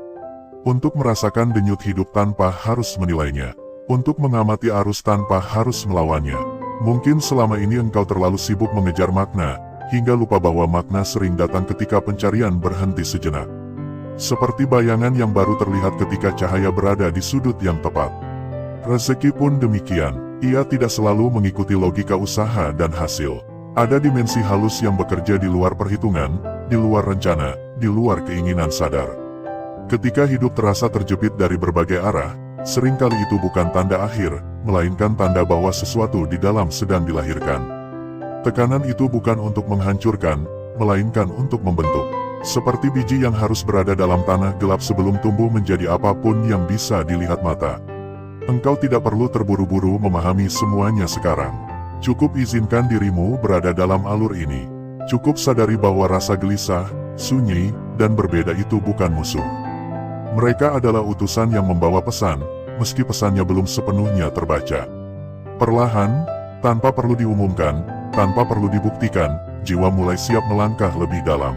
Untuk merasakan denyut hidup tanpa harus menilainya. Untuk mengamati arus tanpa harus melawannya. Mungkin selama ini engkau terlalu sibuk mengejar makna, hingga lupa bahwa makna sering datang ketika pencarian berhenti sejenak. Seperti bayangan yang baru terlihat ketika cahaya berada di sudut yang tepat. Rezeki pun demikian, ia tidak selalu mengikuti logika usaha dan hasil. Ada dimensi halus yang bekerja di luar perhitungan, di luar rencana, di luar keinginan sadar. Ketika hidup terasa terjepit dari berbagai arah, seringkali itu bukan tanda akhir, melainkan tanda bahwa sesuatu di dalam sedang dilahirkan. Tekanan itu bukan untuk menghancurkan, melainkan untuk membentuk. Seperti biji yang harus berada dalam tanah gelap sebelum tumbuh menjadi apapun yang bisa dilihat mata. Engkau tidak perlu terburu-buru memahami semuanya sekarang. Cukup izinkan dirimu berada dalam alur ini. Cukup sadari bahwa rasa gelisah, sunyi, dan berbeda itu bukan musuh. Mereka adalah utusan yang membawa pesan, meski pesannya belum sepenuhnya terbaca. Perlahan, tanpa perlu diumumkan, tanpa perlu dibuktikan, jiwa mulai siap melangkah lebih dalam.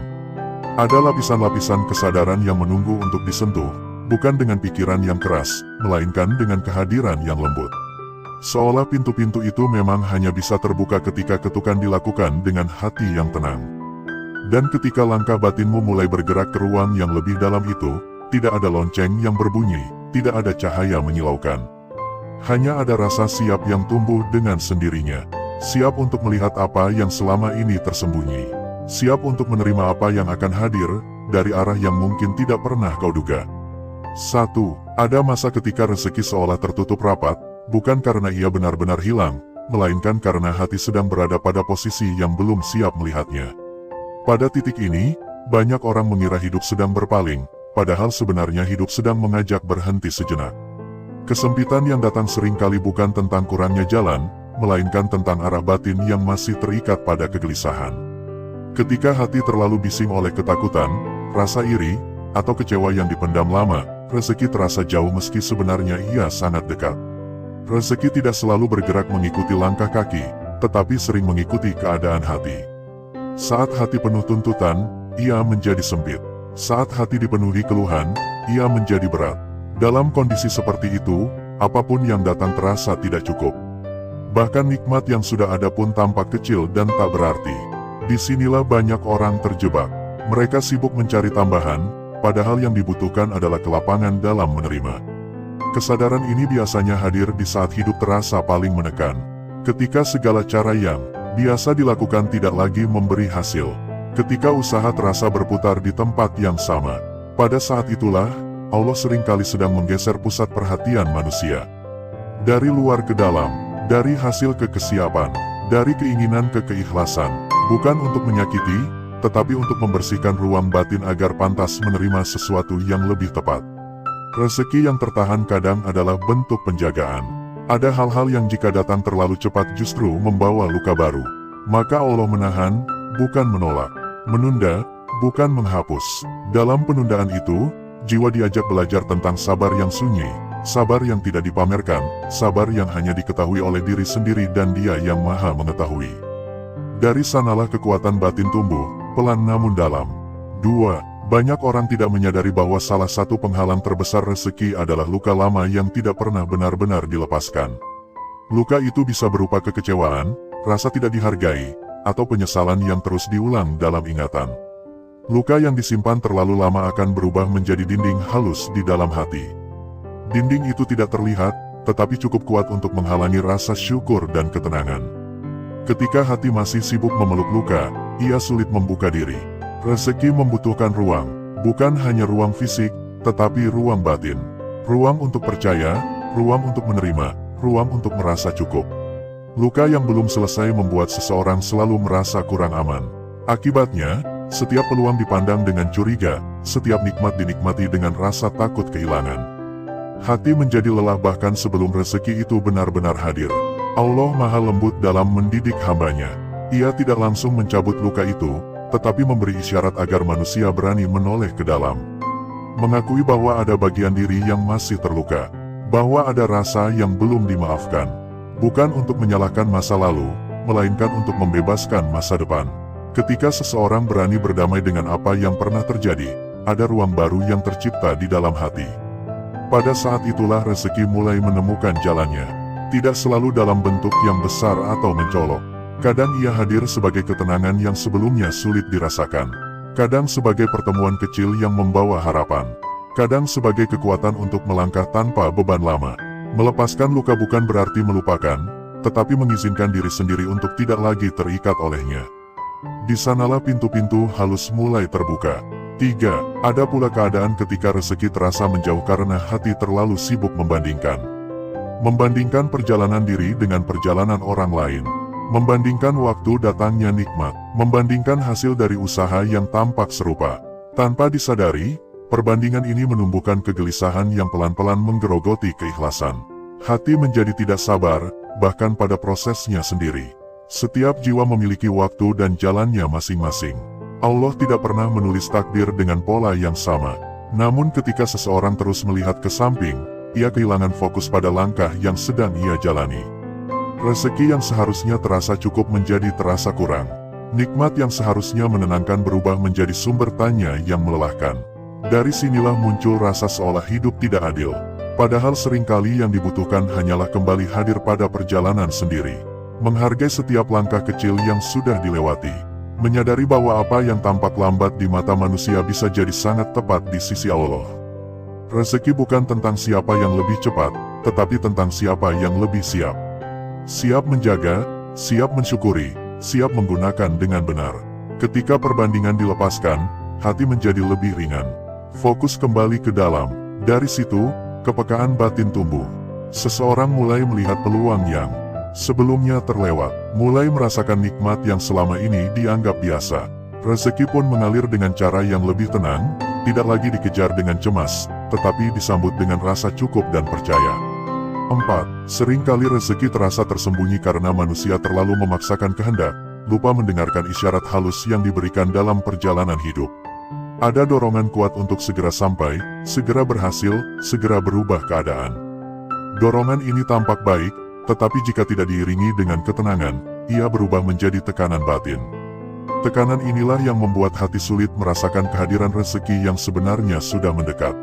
Ada lapisan-lapisan kesadaran yang menunggu untuk disentuh, bukan dengan pikiran yang keras, melainkan dengan kehadiran yang lembut. Seolah pintu-pintu itu memang hanya bisa terbuka ketika ketukan dilakukan dengan hati yang tenang. Dan ketika langkah batinmu mulai bergerak ke ruang yang lebih dalam itu, tidak ada lonceng yang berbunyi, tidak ada cahaya menyilaukan. Hanya ada rasa siap yang tumbuh dengan sendirinya. Siap untuk melihat apa yang selama ini tersembunyi. Siap untuk menerima apa yang akan hadir, dari arah yang mungkin tidak pernah kau duga. 1. Ada masa ketika rezeki seolah tertutup rapat, bukan karena ia benar-benar hilang, melainkan karena hati sedang berada pada posisi yang belum siap melihatnya. Pada titik ini, banyak orang mengira hidup sedang berpaling, padahal sebenarnya hidup sedang mengajak berhenti sejenak. Kesempitan yang datang seringkali bukan tentang kurangnya jalan, melainkan tentang arah batin yang masih terikat pada kegelisahan. Ketika hati terlalu bising oleh ketakutan, rasa iri, atau kecewa yang dipendam lama, rezeki terasa jauh meski sebenarnya ia sangat dekat. Rezeki tidak selalu bergerak mengikuti langkah kaki, tetapi sering mengikuti keadaan hati. Saat hati penuh tuntutan, ia menjadi sempit. Saat hati dipenuhi keluhan, ia menjadi berat. Dalam kondisi seperti itu, apapun yang datang terasa tidak cukup. Bahkan nikmat yang sudah ada pun tampak kecil dan tak berarti. Disinilah banyak orang terjebak. Mereka sibuk mencari tambahan, padahal yang dibutuhkan adalah kelapangan dalam menerima. Kesadaran ini biasanya hadir di saat hidup terasa paling menekan. Ketika segala cara yang biasa dilakukan tidak lagi memberi hasil. Ketika usaha terasa berputar di tempat yang sama. Pada saat itulah, Allah seringkali sedang menggeser pusat perhatian manusia. Dari luar ke dalam, dari hasil ke kesiapan, dari keinginan ke keikhlasan. Bukan untuk menyakiti, tetapi untuk membersihkan ruang batin agar pantas menerima sesuatu yang lebih tepat. Rezeki yang tertahan kadang adalah bentuk penjagaan. Ada hal-hal yang jika datang terlalu cepat justru membawa luka baru. Maka Allah menahan, bukan menolak. Menunda, bukan menghapus. Dalam penundaan itu, jiwa diajak belajar tentang sabar yang sunyi, sabar yang tidak dipamerkan, sabar yang hanya diketahui oleh diri sendiri dan Dia yang Maha Mengetahui. Dari sanalah kekuatan batin tumbuh, pelan namun dalam. 2. Banyak orang tidak menyadari bahwa salah satu penghalang terbesar rezeki adalah luka lama yang tidak pernah benar-benar dilepaskan. Luka itu bisa berupa kekecewaan, rasa tidak dihargai, atau penyesalan yang terus diulang dalam ingatan. Luka yang disimpan terlalu lama akan berubah menjadi dinding halus di dalam hati. Dinding itu tidak terlihat, tetapi cukup kuat untuk menghalangi rasa syukur dan ketenangan. Ketika hati masih sibuk memeluk luka, ia sulit membuka diri. Rezeki membutuhkan ruang, bukan hanya ruang fisik, tetapi ruang batin. Ruang untuk percaya, ruang untuk menerima, ruang untuk merasa cukup. Luka yang belum selesai membuat seseorang selalu merasa kurang aman. Akibatnya, setiap peluang dipandang dengan curiga, setiap nikmat dinikmati dengan rasa takut kehilangan. Hati menjadi lelah bahkan sebelum rezeki itu benar-benar hadir. Allah Maha Lembut dalam mendidik hambanya. Ia tidak langsung mencabut luka itu, tetapi memberi isyarat agar manusia berani menoleh ke dalam. Mengakui bahwa ada bagian diri yang masih terluka, bahwa ada rasa yang belum dimaafkan. Bukan untuk menyalahkan masa lalu, melainkan untuk membebaskan masa depan. Ketika seseorang berani berdamai dengan apa yang pernah terjadi, ada ruang baru yang tercipta di dalam hati. Pada saat itulah rezeki mulai menemukan jalannya. Tidak selalu dalam bentuk yang besar atau mencolok. Kadang ia hadir sebagai ketenangan yang sebelumnya sulit dirasakan. Kadang sebagai pertemuan kecil yang membawa harapan. Kadang sebagai kekuatan untuk melangkah tanpa beban lama. Melepaskan luka bukan berarti melupakan, tetapi mengizinkan diri sendiri untuk tidak lagi terikat olehnya. Di sanalah pintu-pintu halus mulai terbuka. 3. Ada pula keadaan ketika rezeki terasa menjauh karena hati terlalu sibuk membandingkan. Membandingkan perjalanan diri dengan perjalanan orang lain. Membandingkan waktu datangnya nikmat. Membandingkan hasil dari usaha yang tampak serupa. Tanpa disadari, perbandingan ini menumbuhkan kegelisahan yang pelan-pelan menggerogoti keikhlasan. Hati menjadi tidak sabar, bahkan pada prosesnya sendiri. Setiap jiwa memiliki waktu dan jalannya masing-masing. Allah tidak pernah menulis takdir dengan pola yang sama. Namun ketika seseorang terus melihat ke samping, ia kehilangan fokus pada langkah yang sedang ia jalani. Rezeki yang seharusnya terasa cukup menjadi terasa kurang. Nikmat yang seharusnya menenangkan berubah menjadi sumber tanya yang melelahkan. Dari sinilah muncul rasa seolah hidup tidak adil. Padahal seringkali yang dibutuhkan hanyalah kembali hadir pada perjalanan sendiri. Menghargai setiap langkah kecil yang sudah dilewati. Menyadari bahwa apa yang tampak lambat di mata manusia bisa jadi sangat tepat di sisi Allah. Rezeki bukan tentang siapa yang lebih cepat, tetapi tentang siapa yang lebih siap. Siap menjaga, siap mensyukuri, siap menggunakan dengan benar. Ketika perbandingan dilepaskan, hati menjadi lebih ringan. Fokus kembali ke dalam. Dari situ, kepekaan batin tumbuh. Seseorang mulai melihat peluang yang sebelumnya terlewat, mulai merasakan nikmat yang selama ini dianggap biasa. Rezeki pun mengalir dengan cara yang lebih tenang, tidak lagi dikejar dengan cemas, tetapi disambut dengan rasa cukup dan percaya. 4. Seringkali rezeki terasa tersembunyi karena manusia terlalu memaksakan kehendak, lupa mendengarkan isyarat halus yang diberikan dalam perjalanan hidup. Ada dorongan kuat untuk segera sampai, segera berhasil, segera berubah keadaan. Dorongan ini tampak baik, tetapi jika tidak diiringi dengan ketenangan, ia berubah menjadi tekanan batin. Tekanan inilah yang membuat hati sulit merasakan kehadiran rezeki yang sebenarnya sudah mendekat.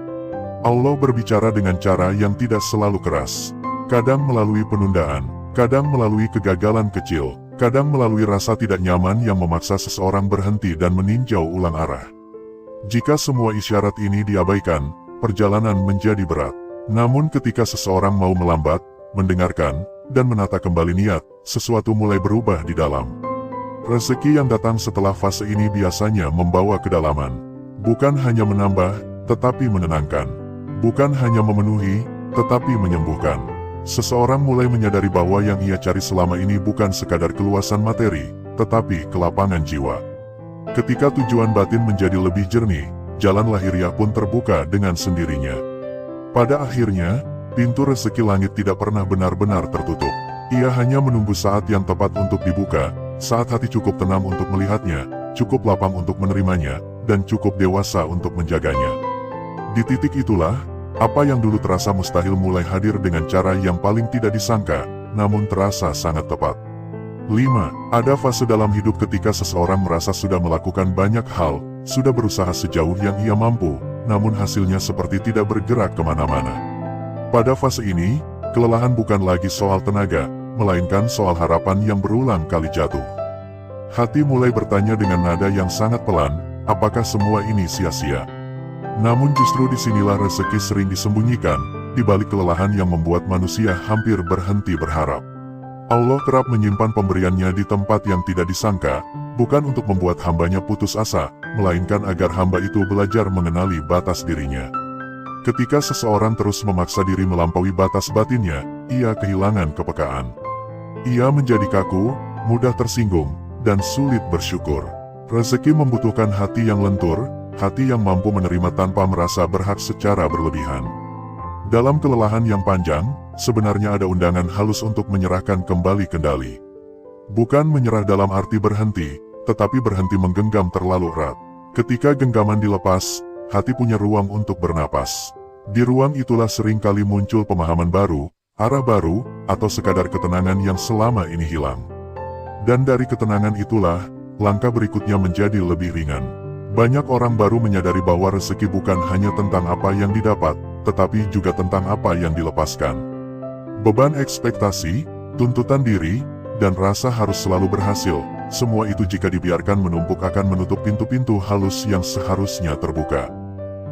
Allah berbicara dengan cara yang tidak selalu keras. Kadang melalui penundaan, kadang melalui kegagalan kecil, kadang melalui rasa tidak nyaman yang memaksa seseorang berhenti dan meninjau ulang arah. Jika semua isyarat ini diabaikan, perjalanan menjadi berat. Namun ketika seseorang mau melambat, mendengarkan, dan menata kembali niat, sesuatu mulai berubah di dalam. Rezeki yang datang setelah fase ini biasanya membawa kedalaman. Bukan hanya menambah, tetapi menenangkan. Bukan hanya memenuhi, tetapi menyembuhkan. Seseorang mulai menyadari bahwa yang ia cari selama ini bukan sekadar keluasan materi, tetapi kelapangan jiwa. Ketika tujuan batin menjadi lebih jernih, jalan lahiriah pun terbuka dengan sendirinya. Pada akhirnya, pintu rezeki langit tidak pernah benar-benar tertutup. Ia hanya menunggu saat yang tepat untuk dibuka, saat hati cukup tenang untuk melihatnya, cukup lapang untuk menerimanya, dan cukup dewasa untuk menjaganya. Di titik itulah, apa yang dulu terasa mustahil mulai hadir dengan cara yang paling tidak disangka, namun terasa sangat tepat. 5. Ada fase dalam hidup ketika seseorang merasa sudah melakukan banyak hal, sudah berusaha sejauh yang ia mampu, namun hasilnya seperti tidak bergerak kemana-mana. Pada fase ini, kelelahan bukan lagi soal tenaga, melainkan soal harapan yang berulang kali jatuh. Hati mulai bertanya dengan nada yang sangat pelan, apakah semua ini sia-sia? Namun justru disinilah rezeki sering disembunyikan, di balik kelelahan yang membuat manusia hampir berhenti berharap. Allah kerap menyimpan pemberiannya di tempat yang tidak disangka, bukan untuk membuat hambanya putus asa, melainkan agar hamba itu belajar mengenali batas dirinya. Ketika seseorang terus memaksa diri melampaui batas batinnya, ia kehilangan kepekaan. Ia menjadi kaku, mudah tersinggung, dan sulit bersyukur. Rezeki membutuhkan hati yang lentur, hati yang mampu menerima tanpa merasa berhak secara berlebihan. Dalam kelelahan yang panjang, sebenarnya ada undangan halus untuk menyerahkan kembali kendali. Bukan menyerah dalam arti berhenti, tetapi berhenti menggenggam terlalu erat. Ketika genggaman dilepas, hati punya ruang untuk bernapas. Di ruang itulah seringkali muncul pemahaman baru, arah baru, atau sekadar ketenangan yang selama ini hilang. Dan dari ketenangan itulah, langkah berikutnya menjadi lebih ringan. Banyak orang baru menyadari bahwa rezeki bukan hanya tentang apa yang didapat, tetapi juga tentang apa yang dilepaskan. Beban ekspektasi, tuntutan diri, dan rasa harus selalu berhasil, semua itu jika dibiarkan menumpuk akan menutup pintu-pintu halus yang seharusnya terbuka.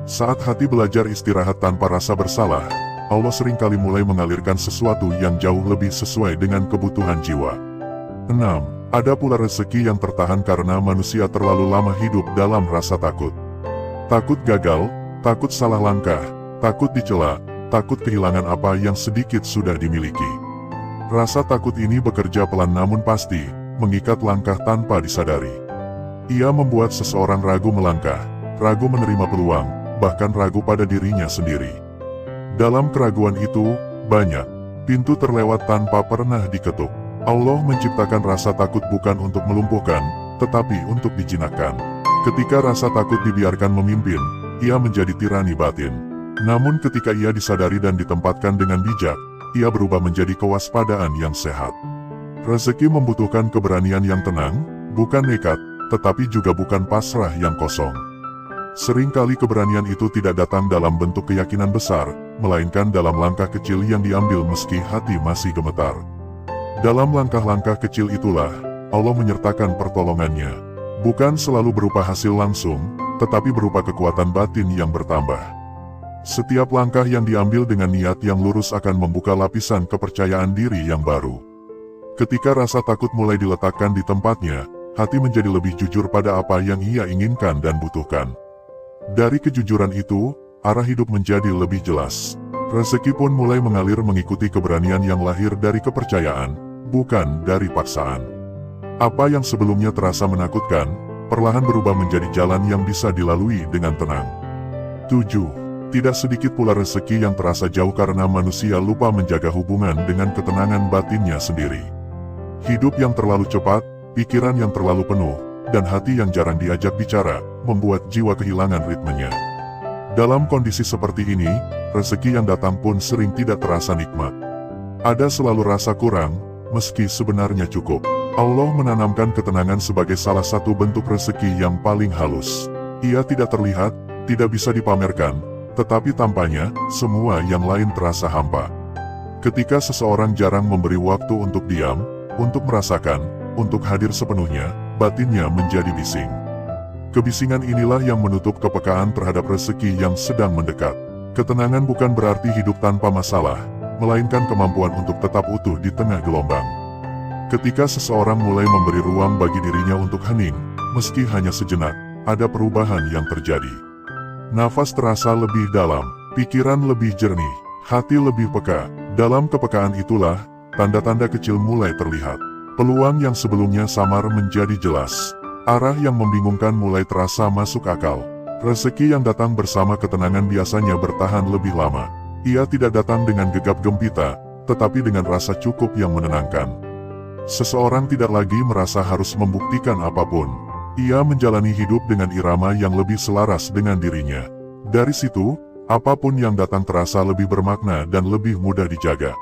Saat hati belajar istirahat tanpa rasa bersalah, Allah seringkali mulai mengalirkan sesuatu yang jauh lebih sesuai dengan kebutuhan jiwa. 6. Ada pula rezeki yang tertahan karena manusia terlalu lama hidup dalam rasa takut. Takut gagal, takut salah langkah, takut dicela, takut kehilangan apa yang sedikit sudah dimiliki. Rasa takut ini bekerja pelan namun pasti, mengikat langkah tanpa disadari. Ia membuat seseorang ragu melangkah, ragu menerima peluang, bahkan ragu pada dirinya sendiri. Dalam keraguan itu, banyak pintu terlewat tanpa pernah diketuk. Allah menciptakan rasa takut bukan untuk melumpuhkan, tetapi untuk dijinakkan. Ketika rasa takut dibiarkan memimpin, ia menjadi tirani batin. Namun ketika ia disadari dan ditempatkan dengan bijak, ia berubah menjadi kewaspadaan yang sehat. Rezeki membutuhkan keberanian yang tenang, bukan nekat, tetapi juga bukan pasrah yang kosong. Seringkali keberanian itu tidak datang dalam bentuk keyakinan besar, melainkan dalam langkah kecil yang diambil meski hati masih gemetar. Dalam langkah-langkah kecil itulah, Allah menyertakan pertolongannya. Bukan selalu berupa hasil langsung, tetapi berupa kekuatan batin yang bertambah. Setiap langkah yang diambil dengan niat yang lurus akan membuka lapisan kepercayaan diri yang baru. Ketika rasa takut mulai diletakkan di tempatnya, hati menjadi lebih jujur pada apa yang ia inginkan dan butuhkan. Dari kejujuran itu, arah hidup menjadi lebih jelas. Rezeki pun mulai mengalir mengikuti keberanian yang lahir dari kepercayaan, bukan dari paksaan. Apa yang sebelumnya terasa menakutkan, perlahan berubah menjadi jalan yang bisa dilalui dengan tenang. 7. Tidak sedikit pula rezeki yang terasa jauh karena manusia lupa menjaga hubungan dengan ketenangan batinnya sendiri. Hidup yang terlalu cepat, pikiran yang terlalu penuh, dan hati yang jarang diajak bicara, membuat jiwa kehilangan ritmenya. Dalam kondisi seperti ini, rezeki yang datang pun sering tidak terasa nikmat. Ada selalu rasa kurang, meski sebenarnya cukup. Allah menanamkan ketenangan sebagai salah satu bentuk rezeki yang paling halus. Ia tidak terlihat, tidak bisa dipamerkan, tetapi tampaknya, semua yang lain terasa hampa. Ketika seseorang jarang memberi waktu untuk diam, untuk merasakan, untuk hadir sepenuhnya, batinnya menjadi bising. Kebisingan inilah yang menutup kepekaan terhadap rezeki yang sedang mendekat. Ketenangan bukan berarti hidup tanpa masalah, melainkan kemampuan untuk tetap utuh di tengah gelombang. Ketika seseorang mulai memberi ruang bagi dirinya untuk hening, meski hanya sejenak, ada perubahan yang terjadi. Nafas terasa lebih dalam, pikiran lebih jernih, hati lebih peka. Dalam kepekaan itulah, tanda-tanda kecil mulai terlihat. Peluang yang sebelumnya samar menjadi jelas. Arah yang membingungkan mulai terasa masuk akal. Rezeki yang datang bersama ketenangan biasanya bertahan lebih lama. Ia tidak datang dengan gegap gempita, tetapi dengan rasa cukup yang menenangkan. Seseorang tidak lagi merasa harus membuktikan apapun. Ia menjalani hidup dengan irama yang lebih selaras dengan dirinya. Dari situ, apapun yang datang terasa lebih bermakna dan lebih mudah dijaga.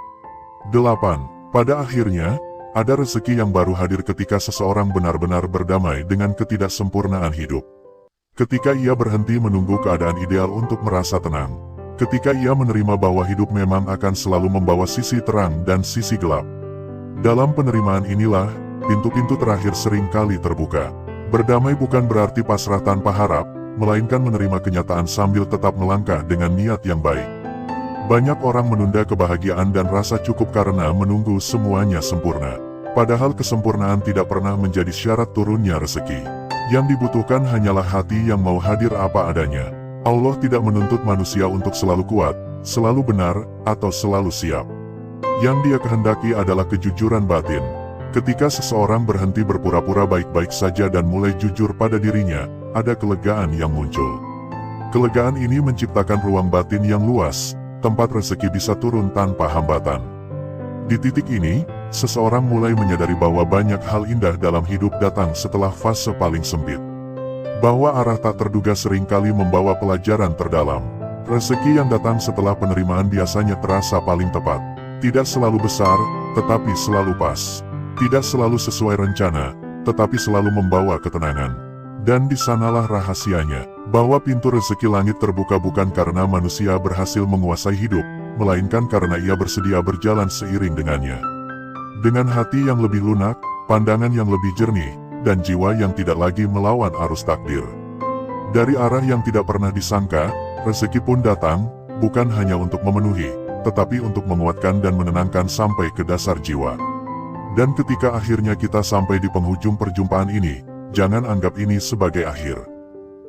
8. Pada akhirnya, ada rezeki yang baru hadir ketika seseorang benar-benar berdamai dengan ketidaksempurnaan hidup. Ketika ia berhenti menunggu keadaan ideal untuk merasa tenang. Ketika ia menerima bahwa hidup memang akan selalu membawa sisi terang dan sisi gelap. Dalam penerimaan inilah, pintu-pintu terakhir sering kali terbuka. Berdamai bukan berarti pasrah tanpa harap, melainkan menerima kenyataan sambil tetap melangkah dengan niat yang baik. Banyak orang menunda kebahagiaan dan rasa cukup karena menunggu semuanya sempurna. Padahal kesempurnaan tidak pernah menjadi syarat turunnya rezeki. Yang dibutuhkan hanyalah hati yang mau hadir apa adanya. Allah tidak menuntut manusia untuk selalu kuat, selalu benar, atau selalu siap. Yang Dia kehendaki adalah kejujuran batin. Ketika seseorang berhenti berpura-pura baik-baik saja dan mulai jujur pada dirinya, ada kelegaan yang muncul. Kelegaan ini menciptakan ruang batin yang luas, tempat rezeki bisa turun tanpa hambatan. Di titik ini, seseorang mulai menyadari bahwa banyak hal indah dalam hidup datang setelah fase paling sempit. Bahwa arah tak terduga seringkali membawa pelajaran terdalam. Rezeki yang datang setelah penerimaan biasanya terasa paling tepat. Tidak selalu besar, tetapi selalu pas. Tidak selalu sesuai rencana, tetapi selalu membawa ketenangan. Dan di sanalah rahasianya, bahwa pintu rezeki langit terbuka bukan karena manusia berhasil menguasai hidup, melainkan karena ia bersedia berjalan seiring dengannya. Dengan hati yang lebih lunak, pandangan yang lebih jernih, dan jiwa yang tidak lagi melawan arus takdir. Dari arah yang tidak pernah disangka, rezeki pun datang, bukan hanya untuk memenuhi, tetapi untuk menguatkan dan menenangkan sampai ke dasar jiwa. Dan ketika akhirnya kita sampai di penghujung perjumpaan ini, jangan anggap ini sebagai akhir.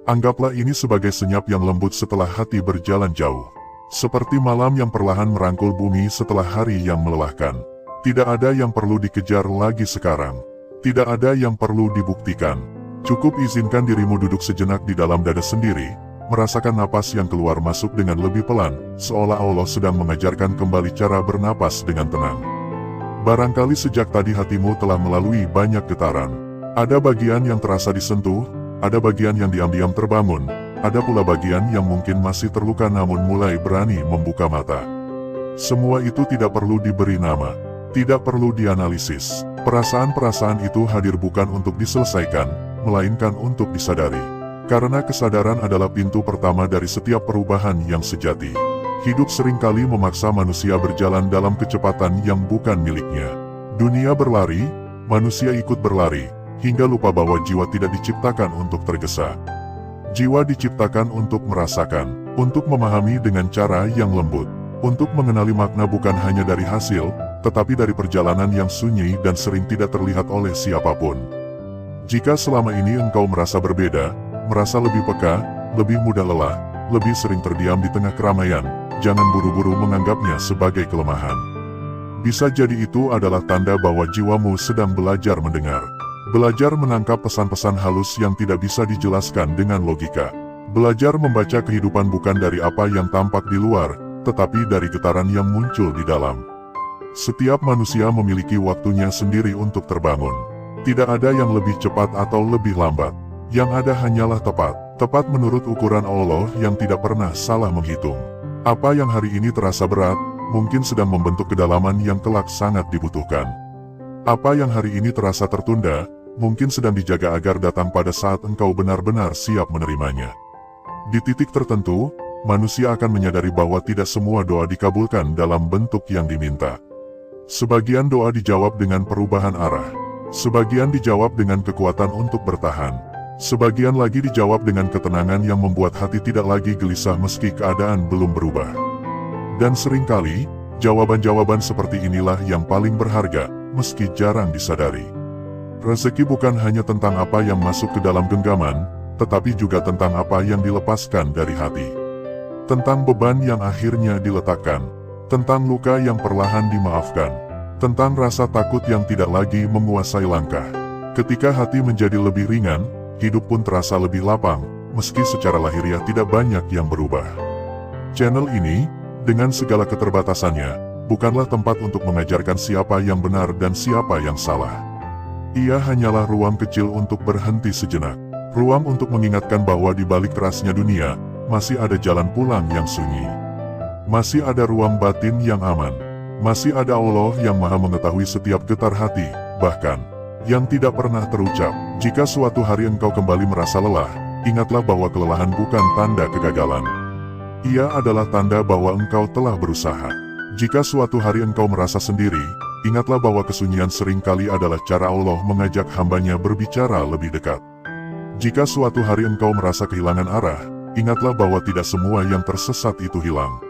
Anggaplah ini sebagai senyap yang lembut setelah hati berjalan jauh. Seperti malam yang perlahan merangkul bumi setelah hari yang melelahkan. Tidak ada yang perlu dikejar lagi sekarang. Tidak ada yang perlu dibuktikan. Cukup izinkan dirimu duduk sejenak di dalam dada sendiri, merasakan napas yang keluar masuk dengan lebih pelan, seolah Allah sedang mengajarkan kembali cara bernapas dengan tenang. Barangkali sejak tadi hatimu telah melalui banyak getaran. Ada bagian yang terasa disentuh, ada bagian yang diam-diam terbangun, ada pula bagian yang mungkin masih terluka namun mulai berani membuka mata. Semua itu tidak perlu diberi nama, tidak perlu dianalisis. Perasaan-perasaan itu hadir bukan untuk diselesaikan, melainkan untuk disadari. Karena kesadaran adalah pintu pertama dari setiap perubahan yang sejati. Hidup seringkali memaksa manusia berjalan dalam kecepatan yang bukan miliknya. Dunia berlari, manusia ikut berlari, hingga lupa bahwa jiwa tidak diciptakan untuk tergesa. Jiwa diciptakan untuk merasakan, untuk memahami dengan cara yang lembut, untuk mengenali makna bukan hanya dari hasil, tetapi dari perjalanan yang sunyi dan sering tidak terlihat oleh siapapun. Jika selama ini engkau merasa berbeda, merasa lebih peka, lebih mudah lelah, lebih sering terdiam di tengah keramaian, jangan buru-buru menganggapnya sebagai kelemahan. Bisa jadi itu adalah tanda bahwa jiwamu sedang belajar mendengar. Belajar menangkap pesan-pesan halus yang tidak bisa dijelaskan dengan logika. Belajar membaca kehidupan bukan dari apa yang tampak di luar, tetapi dari getaran yang muncul di dalam. Setiap manusia memiliki waktunya sendiri untuk terbangun. Tidak ada yang lebih cepat atau lebih lambat. Yang ada hanyalah tepat. Tepat menurut ukuran Allah yang tidak pernah salah menghitung. Apa yang hari ini terasa berat, mungkin sedang membentuk kedalaman yang kelak sangat dibutuhkan. Apa yang hari ini terasa tertunda, mungkin sedang dijaga agar datang pada saat engkau benar-benar siap menerimanya. Di titik tertentu, manusia akan menyadari bahwa tidak semua doa dikabulkan dalam bentuk yang diminta. Sebagian doa dijawab dengan perubahan arah. Sebagian dijawab dengan kekuatan untuk bertahan. Sebagian lagi dijawab dengan ketenangan yang membuat hati tidak lagi gelisah meski keadaan belum berubah. Dan seringkali, jawaban-jawaban seperti inilah yang paling berharga, meski jarang disadari. Rezeki bukan hanya tentang apa yang masuk ke dalam genggaman, tetapi juga tentang apa yang dilepaskan dari hati. Tentang beban yang akhirnya diletakkan. Tentang luka yang perlahan dimaafkan. Tentang rasa takut yang tidak lagi menguasai langkah. Ketika hati menjadi lebih ringan, hidup pun terasa lebih lapang, meski secara lahiriah tidak banyak yang berubah. Channel ini, dengan segala keterbatasannya, bukanlah tempat untuk mengajarkan siapa yang benar dan siapa yang salah. Ia hanyalah ruang kecil untuk berhenti sejenak. Ruang untuk mengingatkan bahwa di balik kerasnya dunia, masih ada jalan pulang yang sunyi. Masih ada ruang batin yang aman. Masih ada Allah yang maha mengetahui setiap getar hati, bahkan yang tidak pernah terucap. Jika suatu hari engkau kembali merasa lelah, ingatlah bahwa kelelahan bukan tanda kegagalan. Ia adalah tanda bahwa engkau telah berusaha. Jika suatu hari engkau merasa sendiri, ingatlah bahwa kesunyian seringkali adalah cara Allah mengajak hambanya berbicara lebih dekat. Jika suatu hari engkau merasa kehilangan arah, ingatlah bahwa tidak semua yang tersesat itu hilang.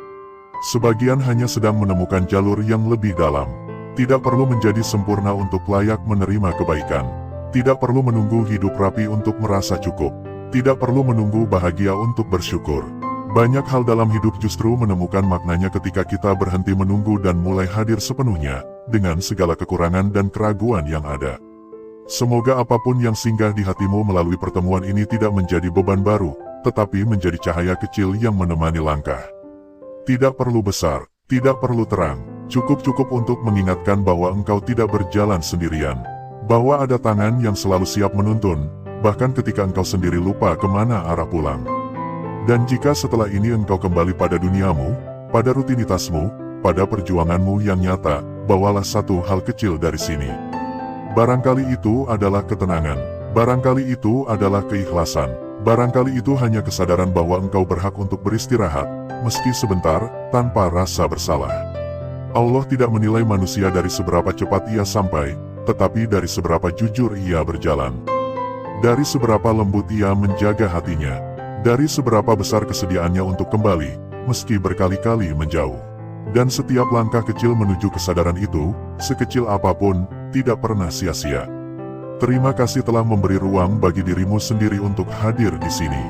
Sebagian hanya sedang menemukan jalur yang lebih dalam. Tidak perlu menjadi sempurna untuk layak menerima kebaikan. Tidak perlu menunggu hidup rapi untuk merasa cukup. Tidak perlu menunggu bahagia untuk bersyukur. Banyak hal dalam hidup justru menemukan maknanya ketika kita berhenti menunggu dan mulai hadir sepenuhnya, dengan segala kekurangan dan keraguan yang ada. Semoga apapun yang singgah di hatimu melalui pertemuan ini tidak menjadi beban baru, tetapi menjadi cahaya kecil yang menemani langkah. Tidak perlu besar, tidak perlu terang, cukup untuk mengingatkan bahwa engkau tidak berjalan sendirian. Bahwa ada tangan yang selalu siap menuntun, bahkan ketika engkau sendiri lupa kemana arah pulang. Dan jika setelah ini engkau kembali pada duniamu, pada rutinitasmu, pada perjuanganmu yang nyata, bawalah satu hal kecil dari sini. Barangkali itu adalah ketenangan, barangkali itu adalah keikhlasan, barangkali itu hanya kesadaran bahwa engkau berhak untuk beristirahat, meski sebentar, tanpa rasa bersalah. Allah tidak menilai manusia dari seberapa cepat ia sampai, tetapi dari seberapa jujur ia berjalan. Dari seberapa lembut ia menjaga hatinya. Dari seberapa besar kesediaannya untuk kembali, meski berkali-kali menjauh. Dan setiap langkah kecil menuju kesadaran itu, sekecil apapun, tidak pernah sia-sia. Terima kasih telah memberi ruang bagi dirimu sendiri untuk hadir di sini.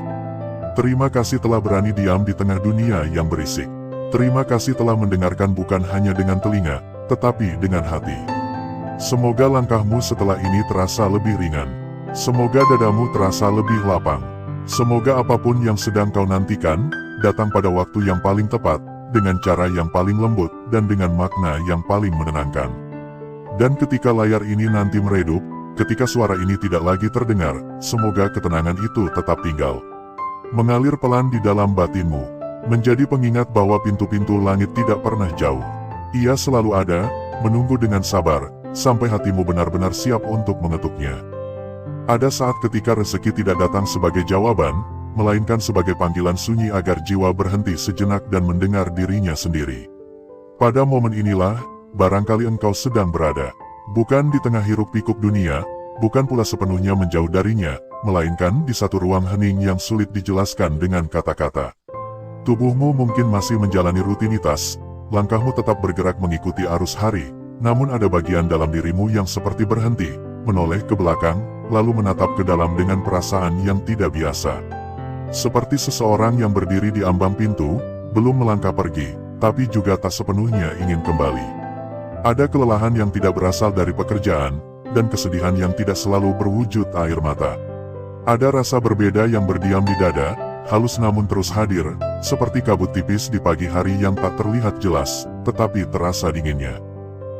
Terima kasih telah berani diam di tengah dunia yang berisik. Terima kasih telah mendengarkan bukan hanya dengan telinga, tetapi dengan hati. Semoga langkahmu setelah ini terasa lebih ringan. Semoga dadamu terasa lebih lapang. Semoga apapun yang sedang kau nantikan, datang pada waktu yang paling tepat, dengan cara yang paling lembut, dan dengan makna yang paling menenangkan. Dan ketika layar ini nanti meredup, ketika suara ini tidak lagi terdengar, semoga ketenangan itu tetap tinggal. Mengalir pelan di dalam batinmu, menjadi pengingat bahwa pintu-pintu langit tidak pernah jauh. Ia selalu ada, menunggu dengan sabar, sampai hatimu benar-benar siap untuk mengetuknya. Ada saat ketika rezeki tidak datang sebagai jawaban, melainkan sebagai panggilan sunyi agar jiwa berhenti sejenak dan mendengar dirinya sendiri. Pada momen inilah, barangkali engkau sedang berada, bukan di tengah hiruk-pikuk dunia, bukan pula sepenuhnya menjauh darinya, melainkan di satu ruang hening yang sulit dijelaskan dengan kata-kata. Tubuhmu mungkin masih menjalani rutinitas, langkahmu tetap bergerak mengikuti arus hari, namun ada bagian dalam dirimu yang seperti berhenti, menoleh ke belakang, lalu menatap ke dalam dengan perasaan yang tidak biasa. Seperti seseorang yang berdiri di ambang pintu, belum melangkah pergi, tapi juga tak sepenuhnya ingin kembali. Ada kelelahan yang tidak berasal dari pekerjaan, dan kesedihan yang tidak selalu berwujud air mata. Ada rasa berbeda yang berdiam di dada, halus namun terus hadir, seperti kabut tipis di pagi hari yang tak terlihat jelas, tetapi terasa dinginnya.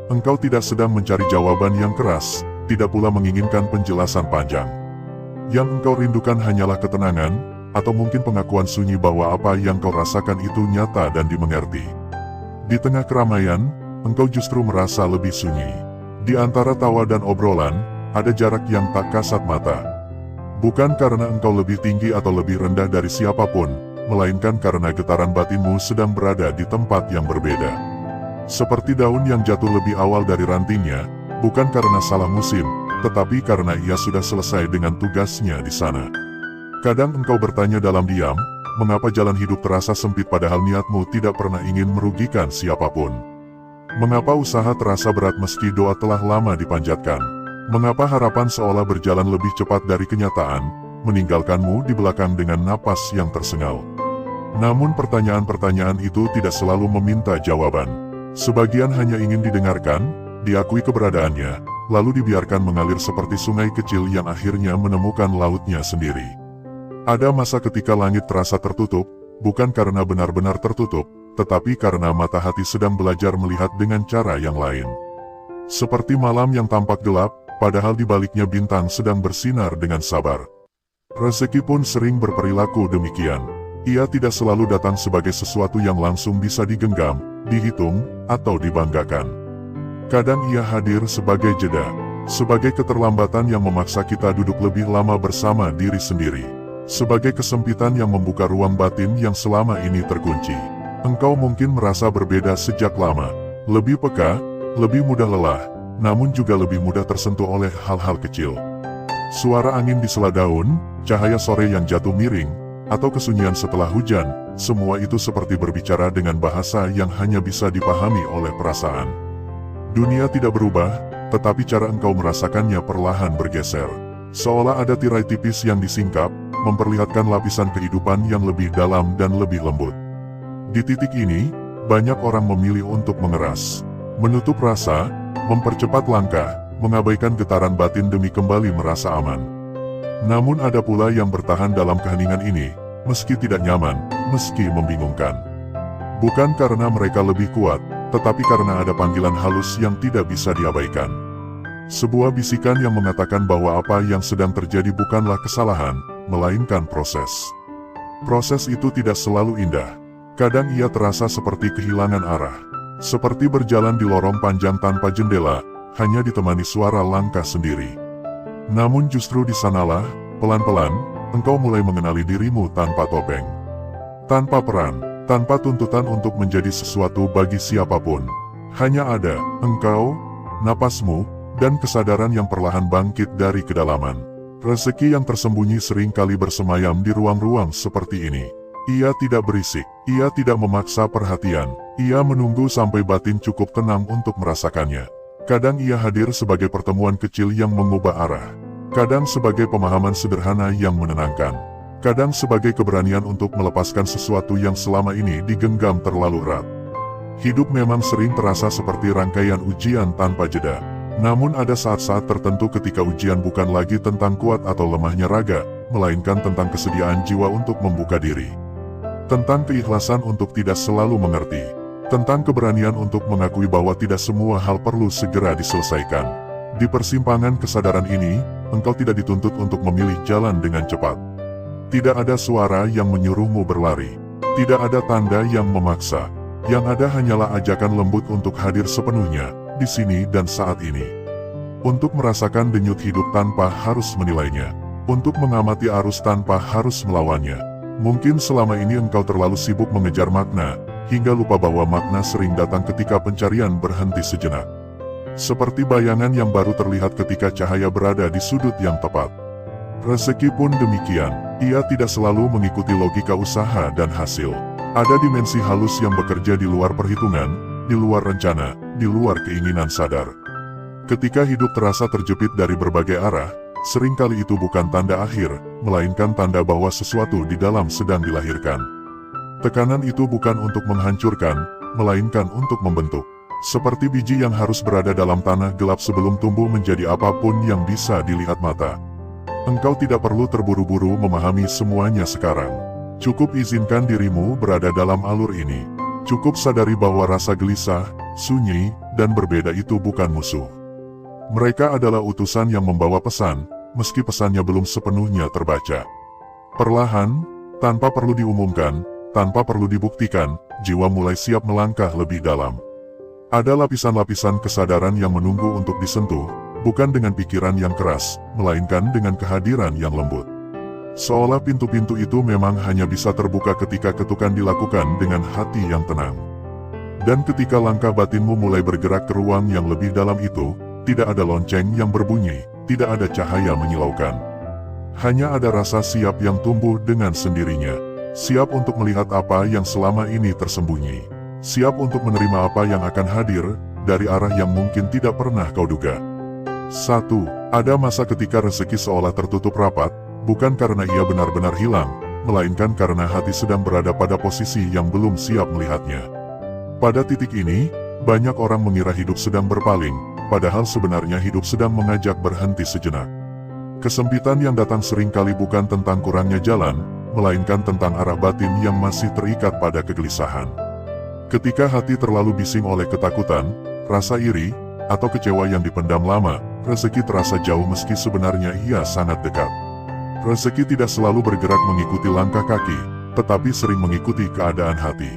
Engkau tidak sedang mencari jawaban yang keras, tidak pula menginginkan penjelasan panjang. Yang engkau rindukan hanyalah ketenangan, atau mungkin pengakuan sunyi bahwa apa yang kau rasakan itu nyata dan dimengerti. Di tengah keramaian, engkau justru merasa lebih sunyi. Di antara tawa dan obrolan, ada jarak yang tak kasat mata. Bukan karena engkau lebih tinggi atau lebih rendah dari siapapun, melainkan karena getaran batinmu sedang berada di tempat yang berbeda. Seperti daun yang jatuh lebih awal dari rantingnya, bukan karena salah musim, tetapi karena ia sudah selesai dengan tugasnya di sana. Kadang engkau bertanya dalam diam, mengapa jalan hidup terasa sempit padahal niatmu tidak pernah ingin merugikan siapapun? Mengapa usaha terasa berat meski doa telah lama dipanjatkan? Mengapa harapan seolah berjalan lebih cepat dari kenyataan, meninggalkanmu di belakang dengan napas yang tersengal? Namun pertanyaan-pertanyaan itu tidak selalu meminta jawaban. Sebagian hanya ingin didengarkan, diakui keberadaannya, lalu dibiarkan mengalir seperti sungai kecil yang akhirnya menemukan lautnya sendiri. Ada masa ketika langit terasa tertutup, bukan karena benar-benar tertutup, tetapi karena mata hati sedang belajar melihat dengan cara yang lain. Seperti malam yang tampak gelap, padahal di baliknya bintang sedang bersinar dengan sabar. Rezeki pun sering berperilaku demikian. Ia tidak selalu datang sebagai sesuatu yang langsung bisa digenggam, dihitung, atau dibanggakan. Kadang ia hadir sebagai jeda, sebagai keterlambatan yang memaksa kita duduk lebih lama bersama diri sendiri. sebagai kesempitan yang membuka ruang batin yang selama ini terkunci. Engkau mungkin merasa berbeda sejak lama, lebih peka, lebih mudah lelah, namun juga lebih mudah tersentuh oleh hal-hal kecil. Suara angin di sela daun, cahaya sore yang jatuh miring, atau kesunyian setelah hujan, semua itu seperti berbicara dengan bahasa yang hanya bisa dipahami oleh perasaan. Dunia tidak berubah, tetapi cara engkau merasakannya perlahan bergeser. Seolah ada tirai tipis yang disingkap, memperlihatkan lapisan kehidupan yang lebih dalam dan lebih lembut. Di titik ini, banyak orang memilih untuk mengeras, menutup rasa, mempercepat langkah, mengabaikan getaran batin demi kembali merasa aman. Namun ada pula yang bertahan dalam keheningan ini, meski tidak nyaman, meski membingungkan. Bukan karena mereka lebih kuat, tetapi karena ada panggilan halus yang tidak bisa diabaikan. Sebuah bisikan yang mengatakan bahwa apa yang sedang terjadi bukanlah kesalahan, melainkan proses. Proses itu tidak selalu indah. Kadang ia terasa seperti kehilangan arah. Seperti berjalan di lorong panjang tanpa jendela, hanya ditemani suara langkah sendiri. Namun justru di sanalah, pelan-pelan, engkau mulai mengenali dirimu tanpa topeng. Tanpa peran, tanpa tuntutan untuk menjadi sesuatu bagi siapapun. Hanya ada, engkau, napasmu, dan kesadaran yang perlahan bangkit dari kedalaman. Rezeki yang tersembunyi sering kali bersemayam di ruang-ruang seperti ini. Ia tidak berisik, ia tidak memaksa perhatian, ia menunggu sampai batin cukup tenang untuk merasakannya. Kadang ia hadir sebagai pertemuan kecil yang mengubah arah. Kadang sebagai pemahaman sederhana yang menenangkan. Kadang sebagai keberanian untuk melepaskan sesuatu yang selama ini digenggam terlalu erat. Hidup memang sering terasa seperti rangkaian ujian tanpa jeda. Namun ada saat-saat tertentu ketika ujian bukan lagi tentang kuat atau lemahnya raga, melainkan tentang kesediaan jiwa untuk membuka diri. Tentang keikhlasan untuk tidak selalu mengerti. Tentang keberanian untuk mengakui bahwa tidak semua hal perlu segera diselesaikan. Di persimpangan kesadaran ini, engkau tidak dituntut untuk memilih jalan dengan cepat. Tidak ada suara yang menyuruhmu berlari. Tidak ada tanda yang memaksa. Yang ada hanyalah ajakan lembut untuk hadir sepenuhnya, di sini dan saat ini. Untuk merasakan denyut hidup tanpa harus menilainya. Untuk mengamati arus tanpa harus melawannya. Mungkin selama ini engkau terlalu sibuk mengejar makna, hingga lupa bahwa makna sering datang ketika pencarian berhenti sejenak. Seperti bayangan yang baru terlihat ketika cahaya berada di sudut yang tepat. Rezeki pun demikian, ia tidak selalu mengikuti logika usaha dan hasil. Ada dimensi halus yang bekerja di luar perhitungan, di luar rencana, di luar keinginan sadar. Ketika hidup terasa terjepit dari berbagai arah, seringkali itu bukan tanda akhir, melainkan tanda bahwa sesuatu di dalam sedang dilahirkan. Tekanan itu bukan untuk menghancurkan, melainkan untuk membentuk. Seperti biji yang harus berada dalam tanah gelap sebelum tumbuh menjadi apapun yang bisa dilihat mata. Engkau tidak perlu terburu-buru memahami semuanya sekarang. Cukup izinkan dirimu berada dalam alur ini. Cukup sadari bahwa rasa gelisah, sunyi, dan berbeda itu bukan musuh. Mereka adalah utusan yang membawa pesan, meski pesannya belum sepenuhnya terbaca. Perlahan, tanpa perlu diumumkan, tanpa perlu dibuktikan, jiwa mulai siap melangkah lebih dalam. Ada lapisan-lapisan kesadaran yang menunggu untuk disentuh, bukan dengan pikiran yang keras, melainkan dengan kehadiran yang lembut. Seolah pintu-pintu itu memang hanya bisa terbuka ketika ketukan dilakukan dengan hati yang tenang. Dan ketika langkah batinmu mulai bergerak ke ruang yang lebih dalam itu, tidak ada lonceng yang berbunyi, tidak ada cahaya menyilaukan. Hanya ada rasa siap yang tumbuh dengan sendirinya. Siap untuk melihat apa yang selama ini tersembunyi. Siap untuk menerima apa yang akan hadir, dari arah yang mungkin tidak pernah kau duga. 1. Ada masa ketika rezeki seolah tertutup rapat, bukan karena ia benar-benar hilang, melainkan karena hati sedang berada pada posisi yang belum siap melihatnya. Pada titik ini, banyak orang mengira hidup sedang berpaling, padahal sebenarnya hidup sedang mengajak berhenti sejenak. Kesempitan yang datang seringkali bukan tentang kurangnya jalan, melainkan tentang arah batin yang masih terikat pada kegelisahan. Ketika hati terlalu bising oleh ketakutan, rasa iri, atau kecewa yang dipendam lama, rezeki terasa jauh meski sebenarnya ia sangat dekat. Rezeki tidak selalu bergerak mengikuti langkah kaki, tetapi sering mengikuti keadaan hati.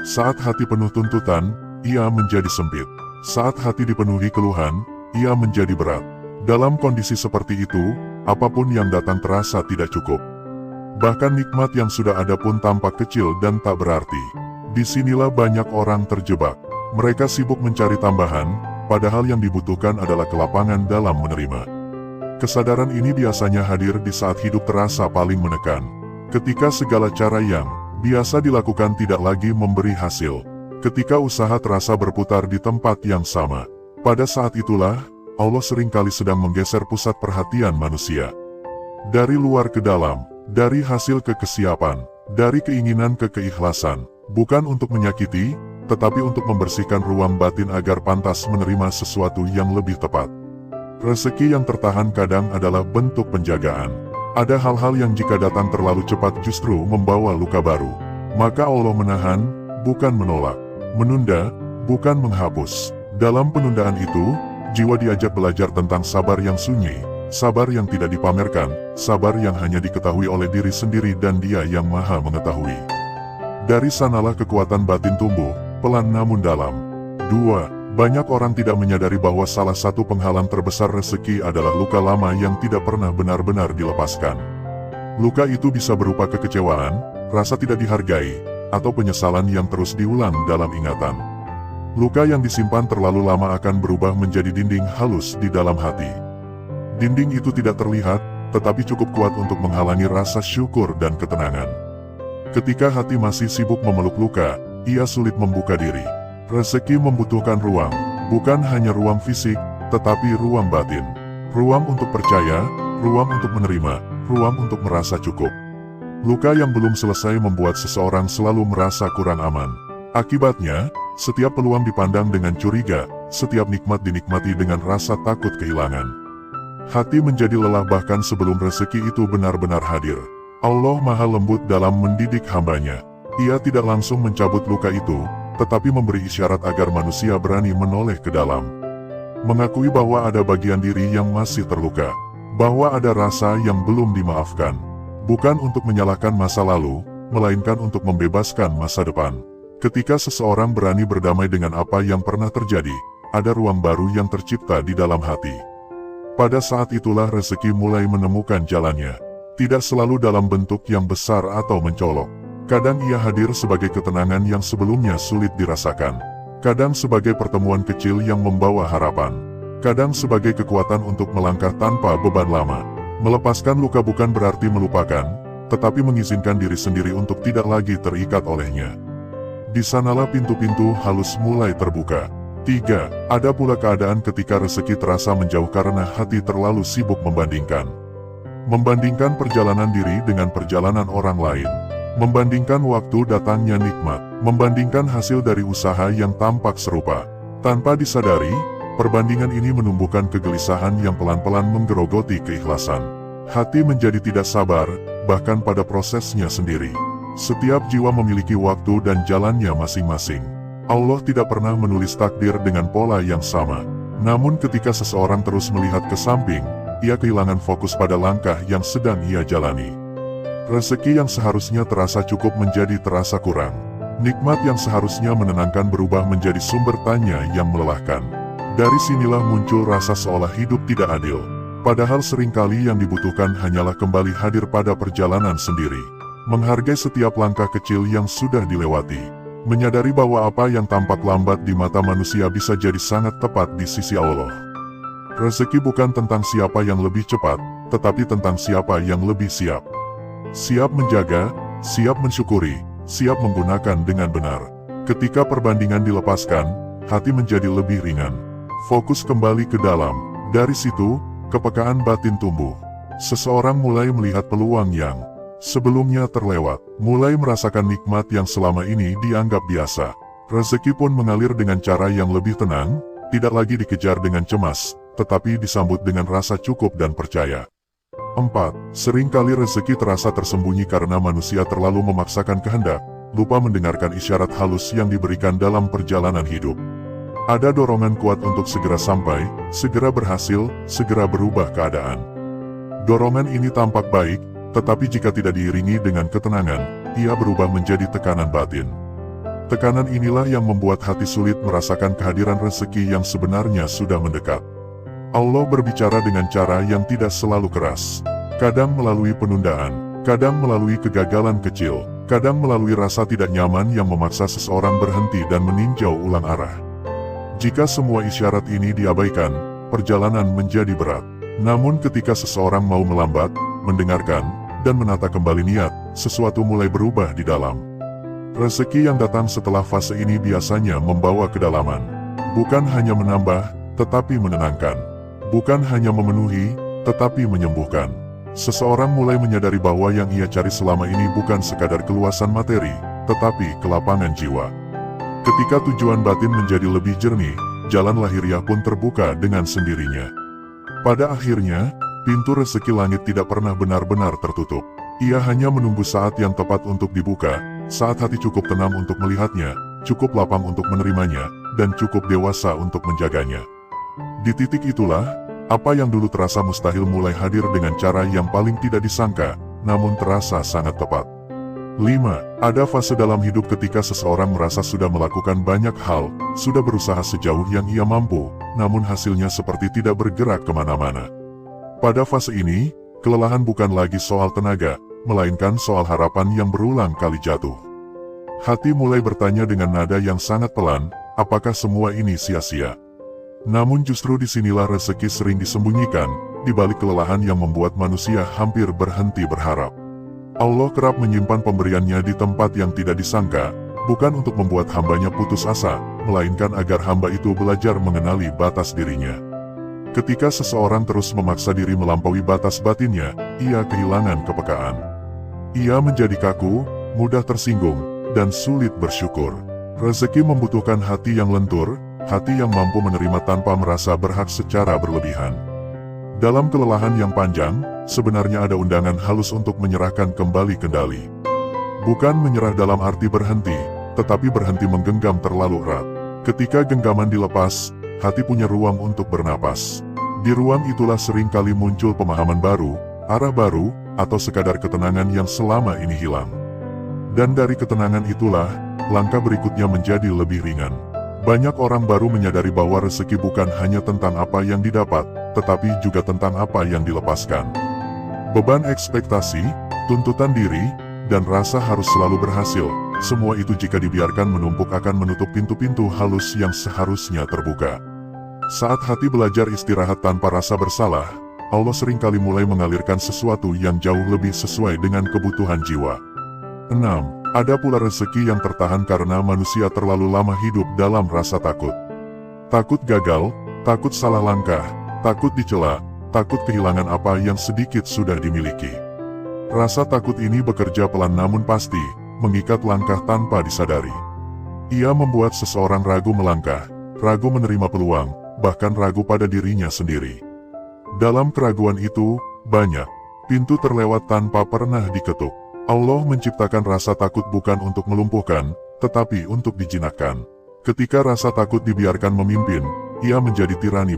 Saat hati penuh tuntutan, ia menjadi sempit. Saat hati dipenuhi keluhan, ia menjadi berat. Dalam kondisi seperti itu, apapun yang datang terasa tidak cukup. Bahkan nikmat yang sudah ada pun tampak kecil dan tak berarti. Disinilah banyak orang terjebak. Mereka sibuk mencari tambahan, padahal yang dibutuhkan adalah kelapangan dalam menerima. Kesadaran ini biasanya hadir di saat hidup terasa paling menekan. Ketika segala cara yang biasa dilakukan tidak lagi memberi hasil. Ketika usaha terasa berputar di tempat yang sama. Pada saat itulah, Allah seringkali sedang menggeser pusat perhatian manusia. Dari luar ke dalam, dari hasil ke kesiapan, dari keinginan ke keikhlasan. Bukan untuk menyakiti, tetapi untuk membersihkan ruang batin agar pantas menerima sesuatu yang lebih tepat. Rezeki yang tertahan kadang adalah bentuk penjagaan. Ada hal-hal yang jika datang terlalu cepat justru membawa luka baru. Maka Allah menahan, bukan menolak. Menunda, bukan menghapus. Dalam penundaan itu, jiwa diajak belajar tentang sabar yang sunyi, sabar yang tidak dipamerkan, sabar yang hanya diketahui oleh diri sendiri dan Dia yang Maha Mengetahui. Dari sanalah kekuatan batin tumbuh, pelan namun dalam. 2. Banyak orang tidak menyadari bahwa salah satu penghalang terbesar rezeki adalah luka lama yang tidak pernah benar-benar dilepaskan. Luka itu bisa berupa kekecewaan, rasa tidak dihargai, atau penyesalan yang terus diulang dalam ingatan. Luka yang disimpan terlalu lama akan berubah menjadi dinding halus di dalam hati. Dinding itu tidak terlihat, tetapi cukup kuat untuk menghalangi rasa syukur dan ketenangan. Ketika hati masih sibuk memeluk luka, ia sulit membuka diri. Rezeki membutuhkan ruang, bukan hanya ruang fisik, tetapi ruang batin. Ruang untuk percaya, ruang untuk menerima, ruang untuk merasa cukup. Luka yang belum selesai membuat seseorang selalu merasa kurang aman. Akibatnya, setiap peluang dipandang dengan curiga, setiap nikmat dinikmati dengan rasa takut kehilangan. Hati menjadi lelah bahkan sebelum rezeki itu benar-benar hadir. Allah Maha Lembut dalam mendidik hambanya. Ia tidak langsung mencabut luka itu, tetapi memberi isyarat agar manusia berani menoleh ke dalam. Mengakui bahwa ada bagian diri yang masih terluka, bahwa ada rasa yang belum dimaafkan. Bukan untuk menyalahkan masa lalu, melainkan untuk membebaskan masa depan. Ketika seseorang berani berdamai dengan apa yang pernah terjadi, ada ruang baru yang tercipta di dalam hati. Pada saat itulah rezeki mulai menemukan jalannya. Tidak selalu dalam bentuk yang besar atau mencolok. Kadang ia hadir sebagai ketenangan yang sebelumnya sulit dirasakan. Kadang sebagai pertemuan kecil yang membawa harapan. Kadang sebagai kekuatan untuk melangkah tanpa beban lama. Melepaskan luka bukan berarti melupakan, tetapi mengizinkan diri sendiri untuk tidak lagi terikat olehnya. Di sanalah pintu-pintu halus mulai terbuka. 3. Ada pula keadaan ketika rezeki terasa menjauh karena hati terlalu sibuk membandingkan. Membandingkan perjalanan diri dengan perjalanan orang lain. Membandingkan waktu datangnya nikmat. Membandingkan hasil dari usaha yang tampak serupa. Tanpa disadari, perbandingan ini menumbuhkan kegelisahan yang pelan-pelan menggerogoti keikhlasan. Hati menjadi tidak sabar, bahkan pada prosesnya sendiri. Setiap jiwa memiliki waktu dan jalannya masing-masing. Allah tidak pernah menulis takdir dengan pola yang sama. Namun ketika seseorang terus melihat ke samping, ia kehilangan fokus pada langkah yang sedang ia jalani. Rezeki yang seharusnya terasa cukup menjadi terasa kurang. Nikmat yang seharusnya menenangkan berubah menjadi sumber tanya yang melelahkan. Dari sinilah muncul rasa seolah hidup tidak adil. Padahal seringkali yang dibutuhkan hanyalah kembali hadir pada perjalanan sendiri. Menghargai setiap langkah kecil yang sudah dilewati. Menyadari bahwa apa yang tampak lambat di mata manusia bisa jadi sangat tepat di sisi Allah. Rezeki bukan tentang siapa yang lebih cepat, tetapi tentang siapa yang lebih siap. Siap menjaga, siap mensyukuri, siap menggunakan dengan benar. Ketika perbandingan dilepaskan, hati menjadi lebih ringan. Fokus kembali ke dalam. Dari situ, kepekaan batin tumbuh. Seseorang mulai melihat peluang yang sebelumnya terlewat, mulai merasakan nikmat yang selama ini dianggap biasa. Rezeki pun mengalir dengan cara yang lebih tenang, tidak lagi dikejar dengan cemas, tetapi disambut dengan rasa cukup dan percaya. 4. Seringkali rezeki terasa tersembunyi karena manusia terlalu memaksakan kehendak, lupa mendengarkan isyarat halus yang diberikan dalam perjalanan hidup. Ada dorongan kuat untuk segera sampai, segera berhasil, segera berubah keadaan. Dorongan ini tampak baik, tetapi jika tidak diiringi dengan ketenangan, ia berubah menjadi tekanan batin. Tekanan inilah yang membuat hati sulit merasakan kehadiran rezeki yang sebenarnya sudah mendekat. Allah berbicara dengan cara yang tidak selalu keras. Kadang melalui penundaan, Kadang melalui kegagalan kecil, kadang melalui rasa tidak nyaman yang memaksa seseorang berhenti dan meninjau ulang arah. Jika semua isyarat ini diabaikan, perjalanan menjadi berat. Namun ketika seseorang mau melambat, mendengarkan, dan menata kembali niat, sesuatu mulai berubah di dalam. Rezeki yang datang setelah fase ini biasanya membawa kedalaman. Bukan hanya menambah, tetapi menenangkan. Bukan hanya memenuhi, tetapi menyembuhkan. Seseorang mulai menyadari bahwa yang ia cari selama ini bukan sekadar keluasan materi, tetapi kelapangan jiwa. Ketika tujuan batin menjadi lebih jernih, jalan lahiriah pun terbuka dengan sendirinya. Pada akhirnya, pintu rezeki langit tidak pernah benar-benar tertutup. Ia hanya menunggu saat yang tepat untuk dibuka, saat hati cukup tenang untuk melihatnya, cukup lapang untuk menerimanya, dan cukup dewasa untuk menjaganya. Di titik itulah, apa yang dulu terasa mustahil mulai hadir dengan cara yang paling tidak disangka, namun terasa sangat tepat. 5. Ada fase dalam hidup ketika seseorang merasa sudah melakukan banyak hal, sudah berusaha sejauh yang ia mampu, namun hasilnya seperti tidak bergerak kemana-mana. Pada fase ini, kelelahan bukan lagi soal tenaga, melainkan soal harapan yang berulang kali jatuh. Hati mulai bertanya dengan nada yang sangat pelan, apakah semua ini sia-sia? Namun justru disinilah rezeki sering disembunyikan, di balik kelelahan yang membuat manusia hampir berhenti berharap. Allah kerap menyimpan pemberiannya di tempat yang tidak disangka, bukan untuk membuat hambanya putus asa, melainkan agar hamba itu belajar mengenali batas dirinya. Ketika seseorang terus memaksa diri melampaui batas batinnya, ia kehilangan kepekaan. Ia menjadi kaku, mudah tersinggung, dan sulit bersyukur. Rezeki membutuhkan hati yang lentur, hati yang mampu menerima tanpa merasa berhak secara berlebihan. Dalam kelelahan yang panjang, sebenarnya ada undangan halus untuk menyerahkan kembali kendali. Bukan menyerah dalam arti berhenti, tetapi berhenti menggenggam terlalu erat. Ketika genggaman dilepas, hati punya ruang untuk bernapas. Di ruang itulah seringkali muncul pemahaman baru, arah baru, atau sekadar ketenangan yang selama ini hilang. Dan dari ketenangan itulah, langkah berikutnya menjadi lebih ringan. Banyak orang baru menyadari bahwa rezeki bukan hanya tentang apa yang didapat, tetapi juga tentang apa yang dilepaskan. Beban ekspektasi, tuntutan diri, dan rasa harus selalu berhasil, semua itu jika dibiarkan menumpuk akan menutup pintu-pintu halus yang seharusnya terbuka. Saat hati belajar istirahat tanpa rasa bersalah, Allah seringkali mulai mengalirkan sesuatu yang jauh lebih sesuai dengan kebutuhan jiwa. 6. Ada pula rezeki yang tertahan karena manusia terlalu lama hidup dalam rasa takut. Takut gagal, takut salah langkah, takut dicela, takut kehilangan apa yang sedikit sudah dimiliki. Rasa takut ini bekerja pelan namun pasti, mengikat langkah tanpa disadari. Ia membuat seseorang ragu melangkah, ragu menerima peluang, bahkan ragu pada dirinya sendiri. Dalam keraguan itu, banyak pintu terlewat tanpa pernah diketuk. Allah menciptakan rasa takut bukan untuk melumpuhkan, tetapi untuk dijinakkan. Ketika rasa takut dibiarkan memimpin, ia menjadi tirani